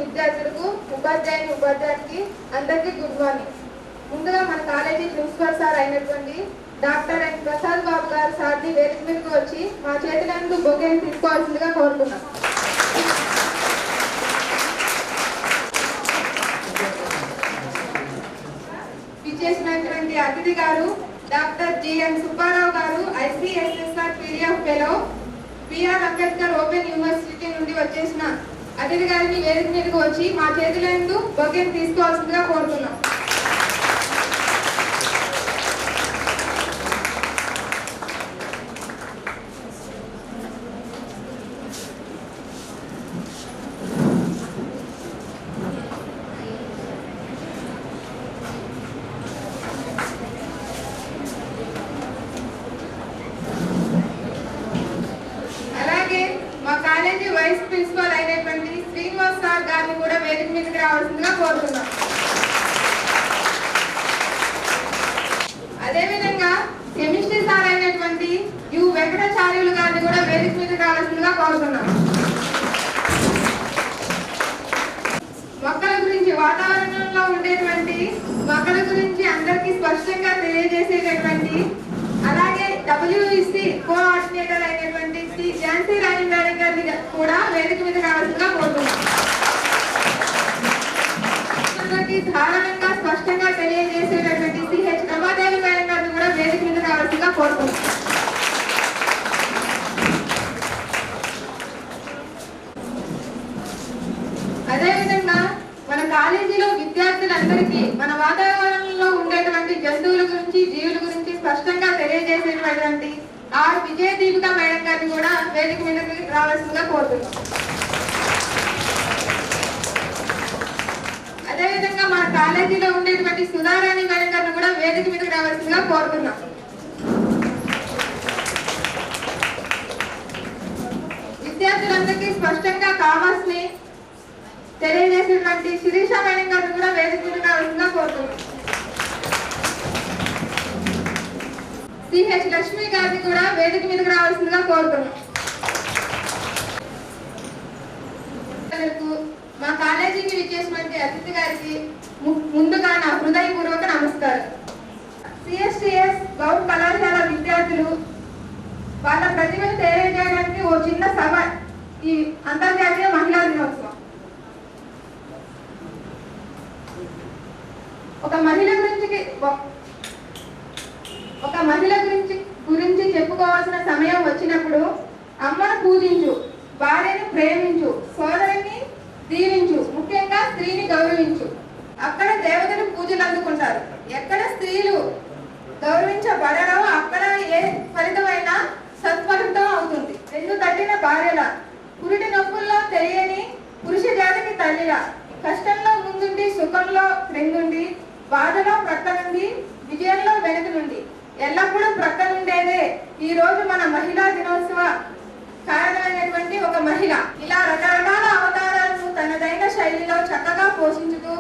విద్యార్థులకు ఉపాధ్యాయునికి అందరికీ good morning. ముందుగా మన కాలేజీ ప్రిన్సిపల్ సార్ అయినటువంటి డాక్టర్ ఎన్ ప్రసాద్ బాబు గారు సార్ని వేదిక మీదకి వచ్చి మా చేతులందు బొకేని తీసుకోవాల్సిందిగా కోరుతున్నాం. ఇచ్చేసినటువంటి అతిథి గారు డాక్టర్ జిఎన్ సుబ్బారావు గారు, ICSSR PDF fellow, BR Ambedkar open university నుండి వచ్చేసిన అతిథి గారిని వేదిక మీదకి వచ్చి మా చేతులందు బొకేని తీసుకోవాల్సిందిగా కోరుతున్నాం. మా కాలేజీ వైస్ ప్రిన్సిపల్ అయినటువంటి శ్రీనివాస్ సార్ గారిని కూడా వేదిక మీదకి రావాల్సిందిగా కోరుతున్నాం. అదేవిధంగా కెమిస్ట్రీ సార్ అయినటువంటి యు వెంకటాచార్యులు గారిని కూడా వేదిక మీదకి రావాల్సిందిగా కోరుతున్నాం. మొక్కల గురించి, వాతావరణంలో ఉండేటువంటి మొక్కల గురించి అందరికీ స్పష్టంగా తెలియజేసేటటువంటి, అలాగే డబ్ల్యూఈసీ కోఆర్డినేటర్ అయినటువంటి శ్రీ ఝాన్సీ రాణి మేడం గారిని కూడా వేదిక మీద రావాల్సిందిగా కోరుతున్నాం. ధారణంగా స్పష్టంగా తెలియజేసేటటువంటి సిహెచ్ రమాదేవి మేడం గారిని కూడా వేదిక మీద రావాల్సిందిగా కోరుతున్నాం. అదేవిధంగా మన కాలేజీలో విద్యార్థులందరికీ మన వాతావరణంలో ఉండేటువంటి జంతువుల గురించి, జీవుల గురించి స్పష్టంగా తెలియజేసేటువంటి ఆర్ విజయ దీపిక మేడం గారిని కూడా వేదిక మీదకి రావాల్సిందిగా కోరుతున్నాం. అదేవిధంగా మన కాలేజీలో ఉండేటువంటి సుధారాణి మేడం గారిని కూడా వేదిక మీదకి రావాల్సిందిగా కోరుతున్నాం. విద్యార్థులందరికీ స్పష్టంగా కామర్స్ ని తెలియజేసినటువంటి శిరీష మేడం గారిని కూడా వేదిక మీదకి రావాల్సిందిగా కోరుతున్నాం. సిహెచ్ లక్ష్మి గారిని కూడా వేదిక మీదకి రావాల్సిందిగా కోరుతున్నాం. మా కాలేజీకి విచ్చేసినటువంటి అతిథి గారికి ముందుగా నా హృదయపూర్వక నమస్కారం. సిఎస్టిఎస్ గౌడ్ కళాశాల విద్యార్థులు వాళ్ళ ప్రతిభను తెలియజేయడానికి ఓ చిన్న సభ ఈ అంతర్జాతీయ మహిళా దినోత్సవం. ఒక మహిళ గురించి చెప్పుకోవాల్సిన సమయం వచ్చినప్పుడు అమ్మను పూజించు, భార్యను ప్రేమించు, సోదరుని దీవించు, ముఖ్యంగా స్త్రీని గౌరవించు. అక్కడ దేవతలు పూజలు అందుకుంటారు. ఎక్కడ స్త్రీలు గౌరవించబడరో అక్కడ ఏ ఫలితం ఈ రోజు మన మహిళా దినోత్సవ కారణమైనటువంటి ఒక మహిళ ఇలా రకరకాల అవతారాలను తనదైన శైలిలో చక్కగా పోషించుతూ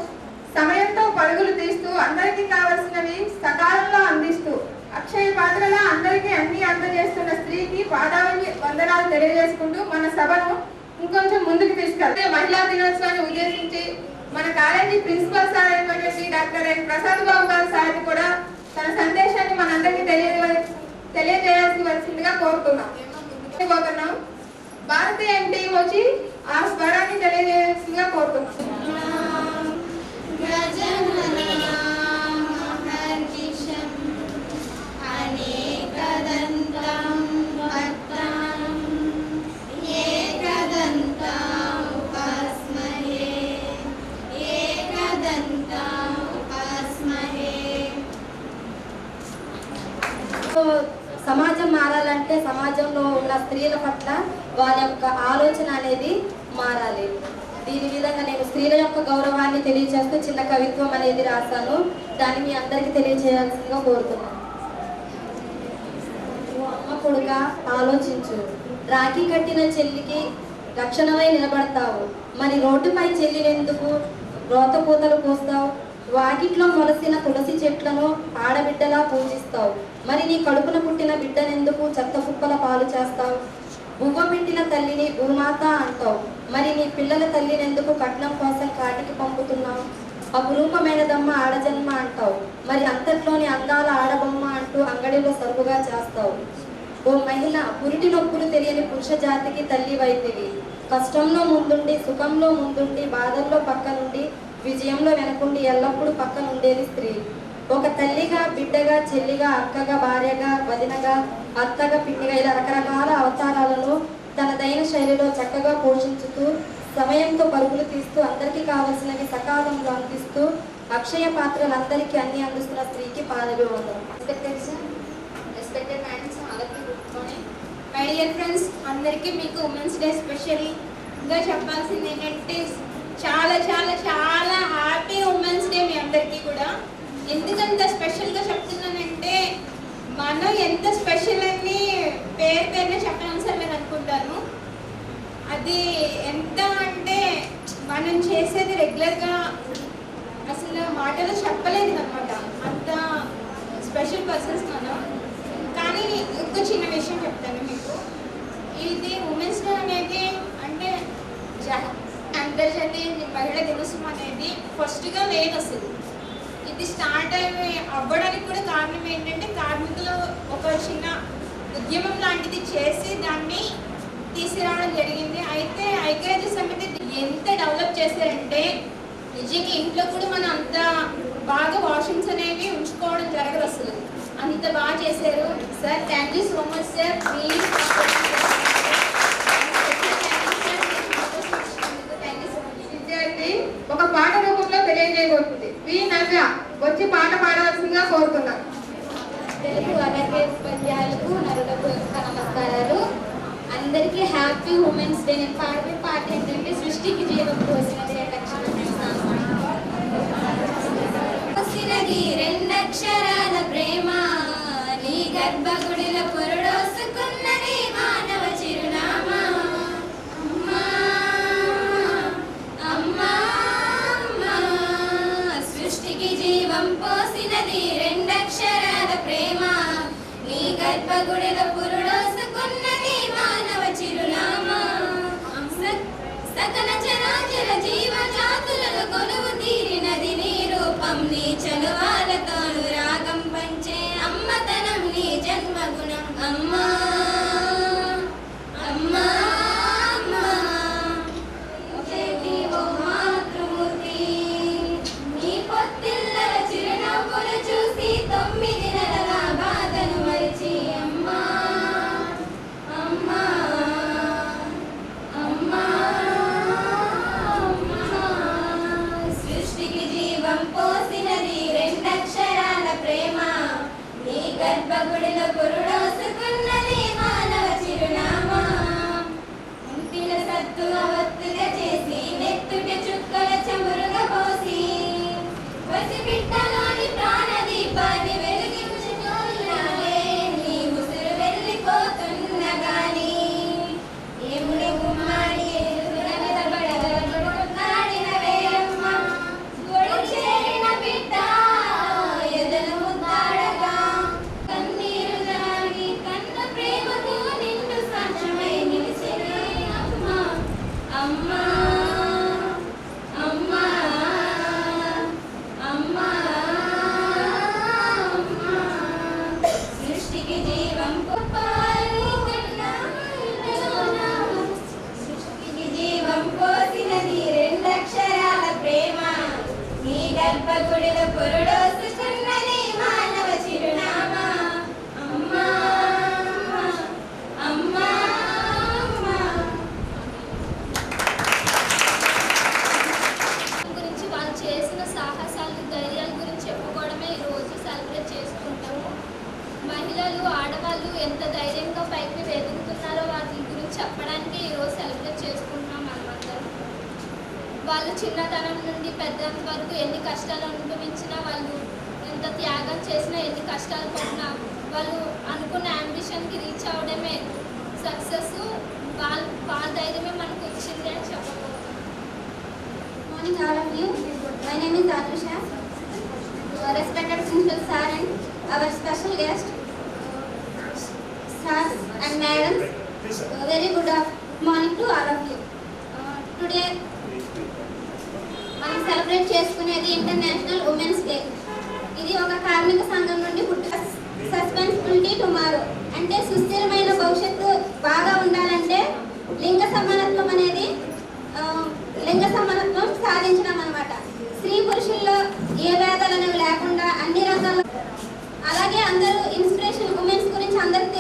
సమయంతో పరుగులు తీస్తూ అందరికీ కావలసినవి సకాలంలో అందిస్తూ అక్షయ పాత్రలా అందరికీ అన్ని అందజేస్తున్న స్త్రీకి పాదావళి వందనాలు తెలియజేసుకుంటూ మన సభను ఇంకొంచెం ముందుకు తీసుకెళ్తే మహిళా దినోత్సవాన్ని ఉద్దేశించి మన కాలేజీ ప్రిన్సిపల్ సార్ అయినటువంటి డాక్టర్ ఎన్ ప్రసాద్ బాబు గారి సార్ కూడా తన సందేశాన్ని మనందరికీ తెలియజేయాల్సిందిగా కోరుతున్నాం. భారతీయ టీం వచ్చి ఆ స్వరాన్ని తెలియజేయాల్సిందిగా కోరుతున్నాం. సమాజం మారాలంటే సమాజంలో ఉన్న స్త్రీల పట్ల వాళ్ళ యొక్క ఆలోచన అనేది మారాలి. దీని విధంగా నేను స్త్రీల యొక్క గౌరవాన్ని తెలియజేస్తూ చిన్న కవిత్వం అనేది రాశాను. దాన్ని మీ అందరికీ తెలియజేయాల్సిందిగా కోరుతున్నాను. అమ్మ కొడుక ఆలోచించు, రాఖీ కట్టిన చెల్లికి రక్షణమై నిలబడతావు. మరి రోడ్డుపై చెల్లినెందుకు రోతపూతలు పోస్తావు? వాకిట్లో మొలసిన తులసి చెట్లను ఆడబిడ్డలా పూజిస్తావు. మరి నీ కడుపున పుట్టిన బిడ్డనెందుకు చెత్త కుప్పల పాలు చేస్తావు? బువ్వ పెట్టిన తల్లిని భూమాత అంటావు. మరి నీ పిల్లల తల్లినెందుకు కట్నం కోసం కాటికి పంపుతున్నావు? అపురూపమైనదమ్మ ఆడజన్మ అంటావు. మరి అంతట్లోని అందాల ఆడబొమ్మ అంటూ అంగడిలో సరుకుగా చేస్తావు. ఓ మహిళ, పురిటి నొప్పులు తెలియని పురుష జాతికి తల్లి వైద్యువి. కష్టంలో ముందుండి, సుఖంలో ముందుండి, బాధల్లో పక్క నుండి, విజయంలో వెనకుండి ఎల్లప్పుడూ పక్కన ఉండేది స్త్రీ. ఒక తల్లిగా, బిడ్డగా, చెల్లిగా, అక్కగా, భార్యగా, వదినగా, అత్తగా, పిన్నిగా ఇలా రకరకాల అవతారాలను తనదైన శైలిలో చక్కగా పోషించుతూ సమయంతో పరుగులు తీస్తూ అందరికీ కావలసినవి సకాలంలో అందిస్తూ అక్షయ పాత్రలు అందరికీ అన్ని అందిస్తున్న స్త్రీకి పాదాభివందనం. మై డియర్ ఫ్రెండ్స్, అందరికీ మీకు ఉమెన్స్ డే స్పెషల్గా చెప్పాల్సింది ఏంటంటే చాలా చాలా చాలా హ్యాపీ ఉమెన్స్ డే మీ అందరికీ కూడా. ఎందుకంత స్పెషల్గా చెప్తున్నానంటే మనం ఎంత స్పెషల్ అని పేరునే చెప్పనవసరం నేను అనుకుంటాను. అది ఎంత అంటే మనం చేసేది రెగ్యులర్గా అసలు మాటలో చెప్పలేదు అనమాట. అంత స్పెషల్ పర్సన్స్ మనం. కానీ ఒక చిన్న విషయం చెప్తాను మీకు. ఇది ఉమెన్స్ డే అనేది అంటే అంతర్జాతీయ మహిళా దినోత్సవం అనేది ఫస్ట్గా లేదు అసలు. ఇది స్టార్ట్ అవ్వడానికి కూడా కారణం ఏంటంటే కార్మికులు ఒక చిన్న ఉద్యమం లాంటిది చేసి దాన్ని తీసుకురావడం జరిగింది. అయితే ఐక్యరాజ్య సమితి ఎంత డెవలప్ చేశారంటే నిజంగా ఇంట్లో కూడా మనం అంత బాగా వాష్రూమ్స్ అనేవి ఉంచుకోవడం జరగదు అసలు. అంత బాగా చేశారు sir. Thank you so much sir. విద్యార్థి ఒక పాట రూపంలో తెలియజేయబోతుంది. వి నవ్య వచ్చి పాట పాడవలసిందిగా కోరుతున్నాను. తెలుగు అలాగే ఉపాధ్యాయులకు నరులకు నమస్కారాలు. అందరికీ హ్యాపీ ఉమెన్స్ డే. నేను పాడే పాట ఏంటంటే సృష్టికి జీవం పోసినది రెండక్షరాల ప్రేమ, నీ గర్భగుడిలో పురుడోసుకున్నది మానవ చిరునామా. అమ్మా అమ్మా అమ్మా, సృష్టికి జీవం పోసినది రెండక్షరాల ప్రేమ, నీ గర్భగుడిలో పురుడోసుకున్నది మానవ చిరునామా. సకల చరాచర జీవ జాతులలో కొలువు తీరినది నీ రూపం, నీ చనువాలతోను రాగం పంచే అమ్మతనం నీ జన్మగుణం. అమ్మా అమ్మా అమ్మా, చేతి ఓ మాతృమూర్తి, నీ పొత్తిళ్ళల చిరునవ్వులు చూసి 9 నెలల బాధను మరిచి అమ్మా అమ్మా అమ్మా సృష్టికి జీవం పోసినది రెండక్షరాల ప్రేమ, నీ గర్భగుడిలో పురుడోసుకున్నది చిన్నతనం నుండి పెద్దంత వరకు ఎన్ని కష్టాలు అనుభవించినా, వాళ్ళు ఎంత త్యాగం చేసినా, ఎన్ని కష్టాలు పడినా వాళ్ళు అనుకున్న అంబిషన్కి రీచ్ అవ్వడమే సక్సెస్. వాళ్ళ ధైర్యమే మనకు వచ్చింది అని చెప్పబోతున్నాను. Morning all of you. My name is Anusha. Respected principal sir and our special guest, sir and madam. Very good morning to all of you. Today మనం సెలబ్రేట్ చేసుకునేది ఇంటర్నేషనల్ ఉమెన్స్ డే. ఇది ఒక కార్మిక సంఘం నుండి సస్పెన్సిబిలిటీ టుమారో అంటే సుస్థిరమైన భవిష్యత్తు బాగా ఉండాలంటే లింగ సమానత్వం సాధించడం అన్నమాట. స్త్రీ పురుషుల్లో ఏ భేదాలు అనేవి లేకుండా అన్ని రంగాల్లో, అలాగే అందరూ ఇన్స్పిరేషన్ ఉమెన్స్ గురించి అందరికి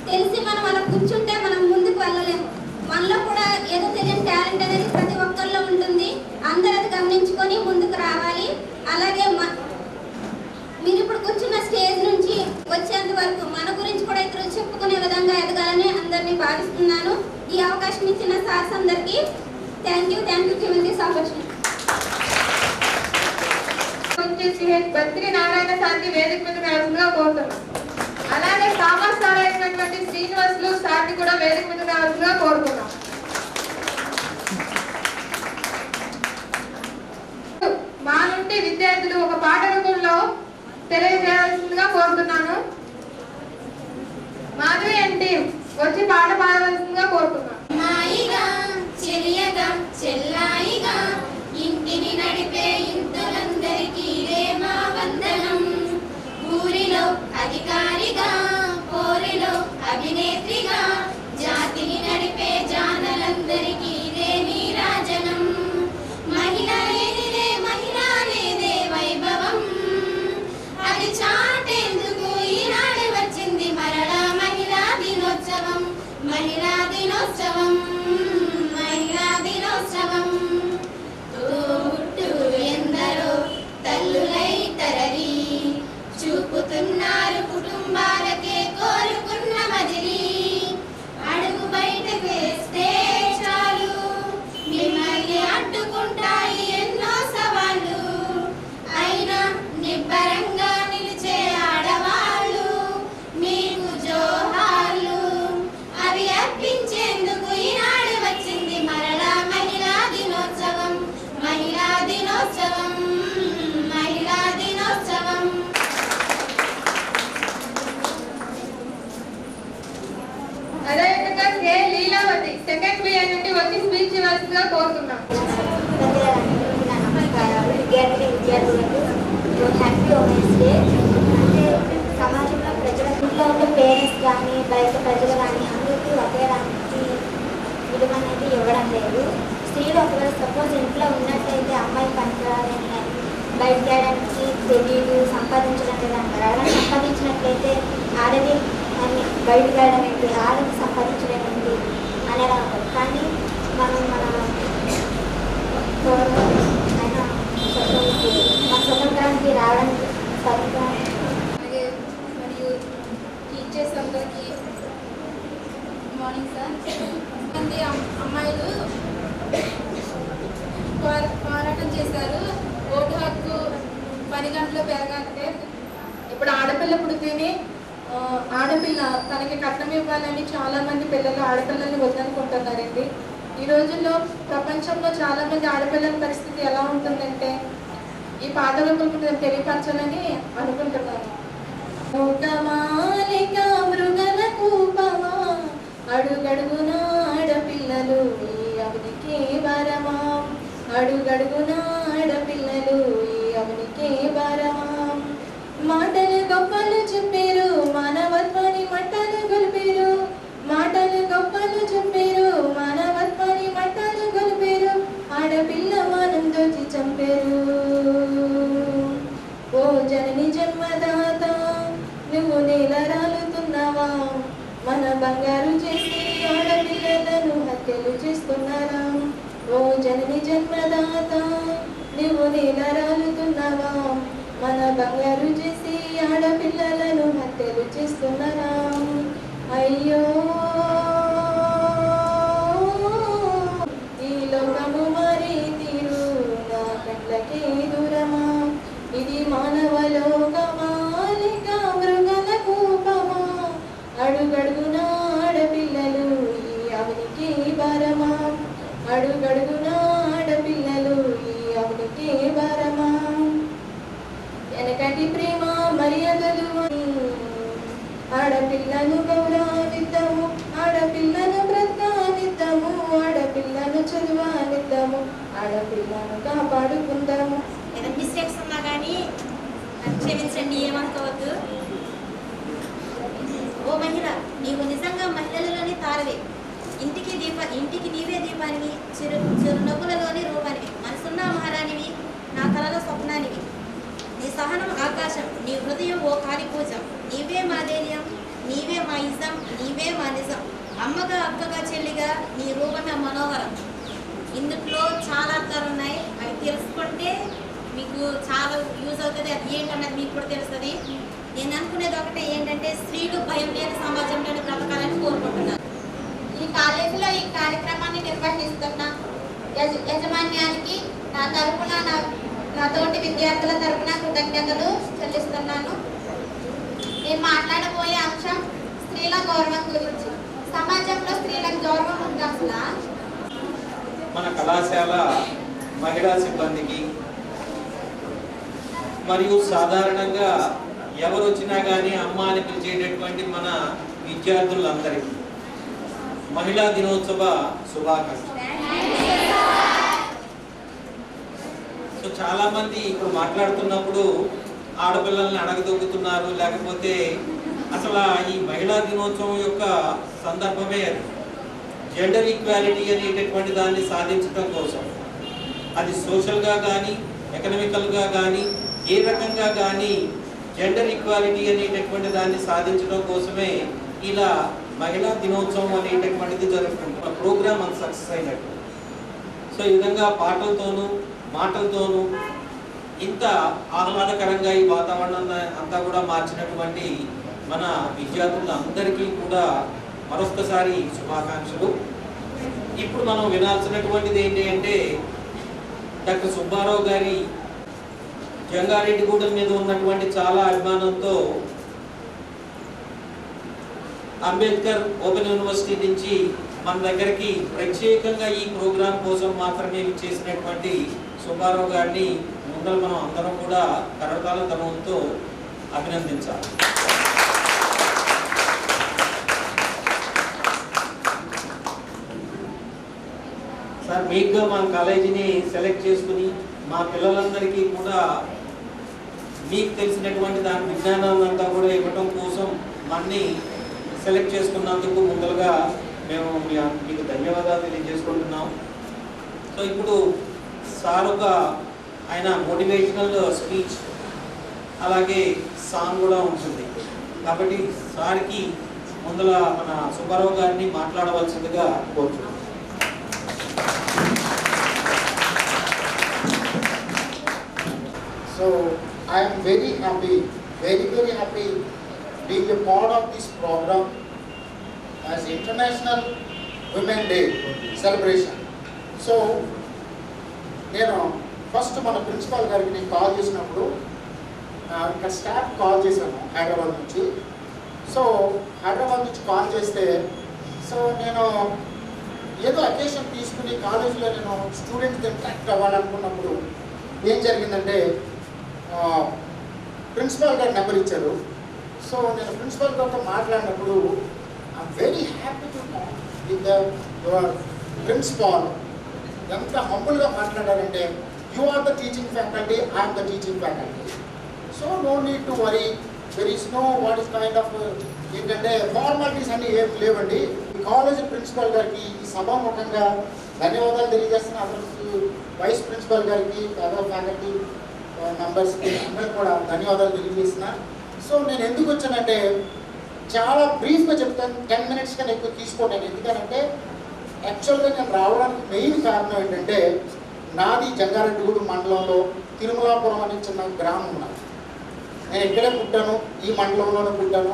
తెలిసి మనం అలా కూర్చుంటే మనం ముందుకు వెళ్ళలేము. మనలో కూడా ఏదో తెలియని టాలెంట్ అనేది ప్రతి ఒక్కరిలో ఉంటుంది. అందరూ అది గమనించుకొని ముందుకు రావాలి. అలాగే మీరు ఇప్పుడు కూర్చున్న స్టేజ్ నుంచి వచ్చేంత వరకు మన గురించి కూడా ఇతరులు చెప్పుకునే విధంగా ఎదగాలని అందరినీ భావిస్తున్నాను. ఈ అవకాశం ఇచ్చిన సార్స్ అందరికీ thank you giving this opportunity. Badri Narayana సార్కి వేదిక మీద రావాల్సిందిగా కోరుతున్నాం. అలాగే కామర్స్ సార్ అయినటువంటి శ్రీనివాసులు సార్ని కూడా వేదిక మీద రావాల్సిందిగా కోరుతున్నాం. మా నుండి విద్యార్థులు ఒక పాట రూపంలో తెలియజేయాల్సిందిగా కోరుతున్నాను. మాధవి అంటే వచ్చి పాట పాడవలసిందిగా కోరుతున్నాను. చెల్లాయిగా ఇంటిని నడిపే ఇంతులందరికీ మా వందనం. ఊరిలో అధికారిగా, పోరిలో అభినేత్రిగా, జాతిని నడిపే జానలందరికీ నీరాజనం. మహిళా లేదే వైభవం, అది చాటేందుకు ఈనాడు వచ్చింది మరలా మహిళా దినోత్సవం. తోబుట్టులు ఎందరో తల్లులై తరలి చూపుతున్నారు కుటుంబాలకే కోరుకున్న మజిలీ. అడుగు బయటకు వేస్తే చాలు మిమ్మల్ని అడ్డుకుంటాయి ఎన్నో సవాళ్ళు. అయినా నిబ్బరంగా నిలిచే ఆడవాళ్ళు మీకు జోహార్లు. అవి అర్పించేందుకు ఈనాడు వచ్చింది మరలా మహిళా దినోత్సవం. అదేవిధంగా కే లీలావతి సెకండ్ బి నుండి వచ్చి స్పీచ్ ఇవ్వాల్సిందిగా కోరుతున్నాం. విద్యార్థులకు హ్యాపీ ఉమెన్స్ డే. అంటే సమాజంలో ప్రజల ఇంట్లో ఉన్న పేరెంట్స్ కానీ బయట ప్రజలు కానీ అందరికీ ఒకేలాంటి విలువ అనేది ఇవ్వడం లేదు. స్త్రీలు ఒకవేళ సపోజ్ ఇంట్లో ఉన్నట్లయితే అమ్మాయి పనికిరాలని కానీ బయట చేయడానికి తెలియదు, సంపాదించడం లేదు అంటారు. అలా సంపాదించినట్లయితే ఆడది అని బయట వేయడం ఏంటి, ఆడది సంపాదించడం ఏంటి అనేలా ఉంటుంది. కానీ మనం మన స్వతంత్రానికి రావడానికి అలాగే మరియు టీచర్స్ అందరికీ మార్నింగ్ సార్. మంది అమ్మాయిలు పోరాటం చేశారు ఓటు హక్కు 10 గంటలు పెరగాలంటే. ఇప్పుడు ఆడపిల్ల పుడితేనే ఆడపిల్ల తనకి కట్నం ఇవ్వాలని చాలా మంది పిల్లలు ఆడపిల్లల్ని వద్దనుకుంటున్నారండి. ఈ రోజుల్లో ప్రపంచంలో చాలా మంది ఆడపిల్లల పరిస్థితి ఎలా ఉంటుందంటే ఈ పాదరూపంలో తెలియపరచాలని అనుకుంటున్నాను. అడుగడుగున ఆడపిల్లలు ఈ అవనికి వరమా, అడుగడుగున ఆడపిల్లలు ఈ అవనికి వరమా. మాటలు గొప్పలు చెప్పారు, మానవత్వాన్ని మట్టాలు గొలిపారు. మాటలు గొప్పలు చెప్పారు, మానవత్వాన్ని మట్టాలు గొలిపారు. ఆడపిల్ల మానం దోచి చంపారు. ఓ జనని జన్మదాత నువ్వు నేల రాలుతున్నావా, మన బంగారు చేసి ఆడపిల్లలను హత్యలు చేస్తున్నారా. ఓ జనని జన్మదాత నువ్వు నేల రాలుతున్నావా, మన బంగారు చేసి ఆడపిల్లలను హత్యలు చేస్తున్నారా. అయ్యో ఈ లోకము మారి తీరు, అడుగడుగున ఆడపిల్లలు ఈ అవనికి భారమా, అడుగడుగున ఆడపిల్లలు ఈ అవనికి భారమా, వెనకటి ప్రేమ మర్యాదలు ఆడపిల్లను గౌరవిద్దాము, ఆడపిల్లను బ్రతకనిద్దాము, ఆడపిల్లను చదువనిద్దాము, ఆడపిల్లను కాపాడుకుందాము. ఏదైనా మిస్టేక్స్ ఉన్నా కానీ క్షమించండి, ఏమనుకోవద్దు. ఓ మహిళ, నీవు నిజంగా మహిళలలోని తారవే, ఇంటికి నీవే దీపానివి, చిరునవ్వులలోని రూపానివి, మనసున్న మహారాణివి, నా కలలో స్వప్నానివి. నీ సహనం ఆకాశం, నీ హృదయం ఓ కాలి పూజ, నీవే మా ధైర్యం, నీవే మా ఇజం, నీవే మా నిజం, అమ్మగా అక్కగా చెల్లిగా నీ రూపమే మనోహరం. ఇందులో చాలా అర్థాలు ఉన్నాయి, అవి తెలుసుకుంటే మీకు చాలా యూజ్ అవుతుంది. అది ఏంటన్నది మీకు కూడా తెలుస్తుంది. నేను అనుకునేది ఒకటే ఏంటంటే, స్త్రీలు భయం లేని సమాజంలోని బ్రతకాలని కోరుకుంటున్నాను. ఈ కాలేజీలో ఈ కార్యక్రమాన్ని నిర్వహిస్తున్న యాజమాన్యానికి నా తరపున నా తోటి విద్యార్థుల తరపున కృతజ్ఞతలు చెల్లిస్తున్నాను. నేను మాట్లాడబోయే అంశం స్త్రీల గౌరవం గురించి. సమాజంలో స్త్రీలకు గౌరవం ఉందా అసలు? మన కళాశాల మహిళా సిబ్బందికి మరియు సాధారణంగా ఎవరు వచ్చినా కానీ అమ్మ అని పిలిచేటటువంటి మన విద్యార్థులందరికీ మహిళా దినోత్సవ శుభాకాంక్షలు. సో చాలా మంది ఇప్పుడు మాట్లాడుతున్నప్పుడు ఆడపిల్లల్ని అడగదొక్కుతున్నారు, లేకపోతే అసలు ఈ మహిళా దినోత్సవం యొక్క సందర్భమే అది జెండర్ ఈక్వాలిటీ అనేటటువంటి దాన్ని సాధించడం కోసం. అది సోషల్గా కానీ ఎకనామికల్గా కానీ ఏ రకంగా కానీ జెండర్ ఈక్వాలిటీ అనేటటువంటి దాన్ని సాధించడం కోసమే ఇలా మహిళా దినోత్సవం అనేటటువంటిది జరుగుతుంది. ఆ ప్రోగ్రామ్ అంత సక్సెస్ అయినట్టు. సో ఈ విధంగా పాటలతోనూ మాటలతోనూ ఇంత ఆహ్లాదకరంగా ఈ వాతావరణాన్ని అంతా కూడా మార్చినటువంటి మన విద్యార్థులందరికీ కూడా మరొకసారి శుభాకాంక్షలు. ఇప్పుడు మనం వినాల్సినటువంటిది ఏంటి అంటే, డాక్టర్ సుబ్బారావు గారి జంగారెడ్డిగూడెం మీద ఉన్నటువంటి చాలా అభిమానంతో అంబేద్కర్ ఓపెన్ యూనివర్సిటీ నుంచి మన దగ్గరికి ప్రత్యేకంగా ఈ ప్రోగ్రాం కోసం మాత్రమే చేసినటువంటి సుబ్బారావు గారిని ముందర మనం అందరం కూడా కరతాళ తనంతో అభినందించాలి. సార్, మీకుగా మా కాలేజీని సెలెక్ట్ చేసుకుని మా పిల్లలందరికీ కూడా మీకు తెలిసినటువంటి దాని విజ్ఞానాన్ని అంతా కూడా ఇవ్వటం కోసం మన్ని సెలెక్ట్ చేసుకున్నందుకు ముందుగా మేము మీకు ధన్యవాదాలు తెలియజేసుకుంటున్నాం. సో ఇప్పుడు సార్ ఆయన మోటివేషనల్ స్పీచ్ అలాగే సాంగ్ కూడా ఉంటుంది. కాబట్టి సార్కి ముందర మన సుబ్బారావు గారిని మాట్లాడవలసిందిగా కోరుతున్నాం. So I am very happy being a part of this program as International Women Day celebration. So నేను ఫస్ట్ మన ప్రిన్సిపాల్ గారికి నేను కాల్ చేసినప్పుడు ఇక్కడ స్టాఫ్ కాల్ చేశాను హైదరాబాద్ నుంచి. సో హైదరాబాద్ నుంచి కాల్ చేస్తే సో నేను ఏదో అకేషన్ తీసుకుని కాలేజీలో నేను స్టూడెంట్స్తో ఇంటరాక్ట్ అవ్వాలనుకున్నప్పుడు ఏం జరిగిందంటే ప్రిన్సిపాల్ గారు నెంబర్ ఇచ్చారు. సో నేను ప్రిన్సిపాల్ గారితో మాట్లాడినప్పుడు I'm very happy to with your principal. ఎంత హంబుల్గా మాట్లాడారంటే, you are the teaching faculty, I'm the teaching faculty. So no need to worry, there is no what is kind of ఏంటంటే formalities అన్నీ ఏం లేవండి. ఈ కాలేజ్ ప్రిన్సిపాల్ గారికి ఈ సభాముఖంగా ధన్యవాదాలు తెలియజేస్తున్నాను. అతనికి వైస్ ప్రిన్సిపాల్ గారికి, అదర్ ఫ్యాకల్టీ మెంబర్స్కి అందరికి కూడా ధన్యవాదాలు తెలియజేస్తున్నా. సో నేను ఎందుకు వచ్చానంటే చాలా బ్రీఫ్గా చెప్తాను, 10 minutes కన్నా ఎక్కువ తీసుకోండి. ఎందుకంటే యాక్చువల్గా నేను రావడానికి మెయిన్ కారణం ఏంటంటే, నాది జంగారెడ్డిగూడెం మండలంలో తిరుమలాపురం అనే చిన్న గ్రామం ఉన్నది. నేను ఇక్కడే పుట్టాను, ఈ మండలంలోనే పుట్టాను.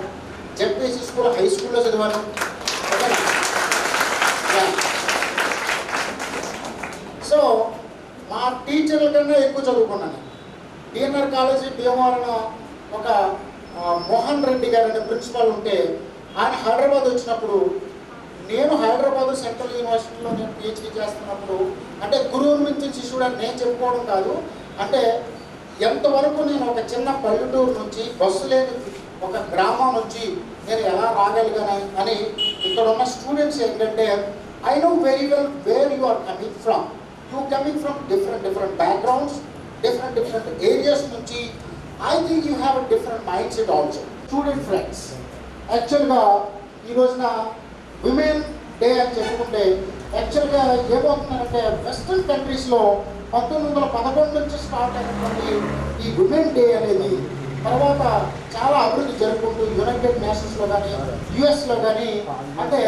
జెడ్పీసీ స్కూల్, హై స్కూల్లో చదివాను. సో మా టీచర్ల కన్నా ఎక్కువ చదువుకున్నాను. డిఎన్ఆర్ కాలేజీ భీమవరం ఒక మోహన్ రెడ్డి గారు అనే ప్రిన్సిపాల్ ఉంటే ఆయన హైదరాబాద్ వచ్చినప్పుడు, నేను హైదరాబాద్ సెంట్రల్ యూనివర్సిటీలో నేను పిహెచ్డీ చేస్తున్నప్పుడు, అంటే గురువు నుంచి శిష్యుడు అని నేను చెప్పుకోవడం కాదు, అంటే ఎంతవరకు నేను ఒక చిన్న పల్లెటూరు నుంచి బస్సు లేని ఒక గ్రామం నుంచి నేను ఎలా రాగలిగాను అని ఇక్కడ ఉన్న స్టూడెంట్స్ ఏంటంటే, I know very well where you are coming from. You coming from different backgrounds, different areas నుంచి. I think you have a different mind set also. Student friends, యాక్చువల్గా ఈ రోజున విమెన్ డే అని చెప్పుకుంటే యాక్చువల్గా ఏమవుతుందంటే, వెస్ట్రన్ కంట్రీస్లో 1911 నుంచి స్టార్ట్ అయినటువంటి ఈ విమెన్ డే అనేది తర్వాత చాలా అభివృద్ధి జరుపుకుంటూ యునైటెడ్ నేషన్స్లో కానీ యుఎస్లో కానీ అంటే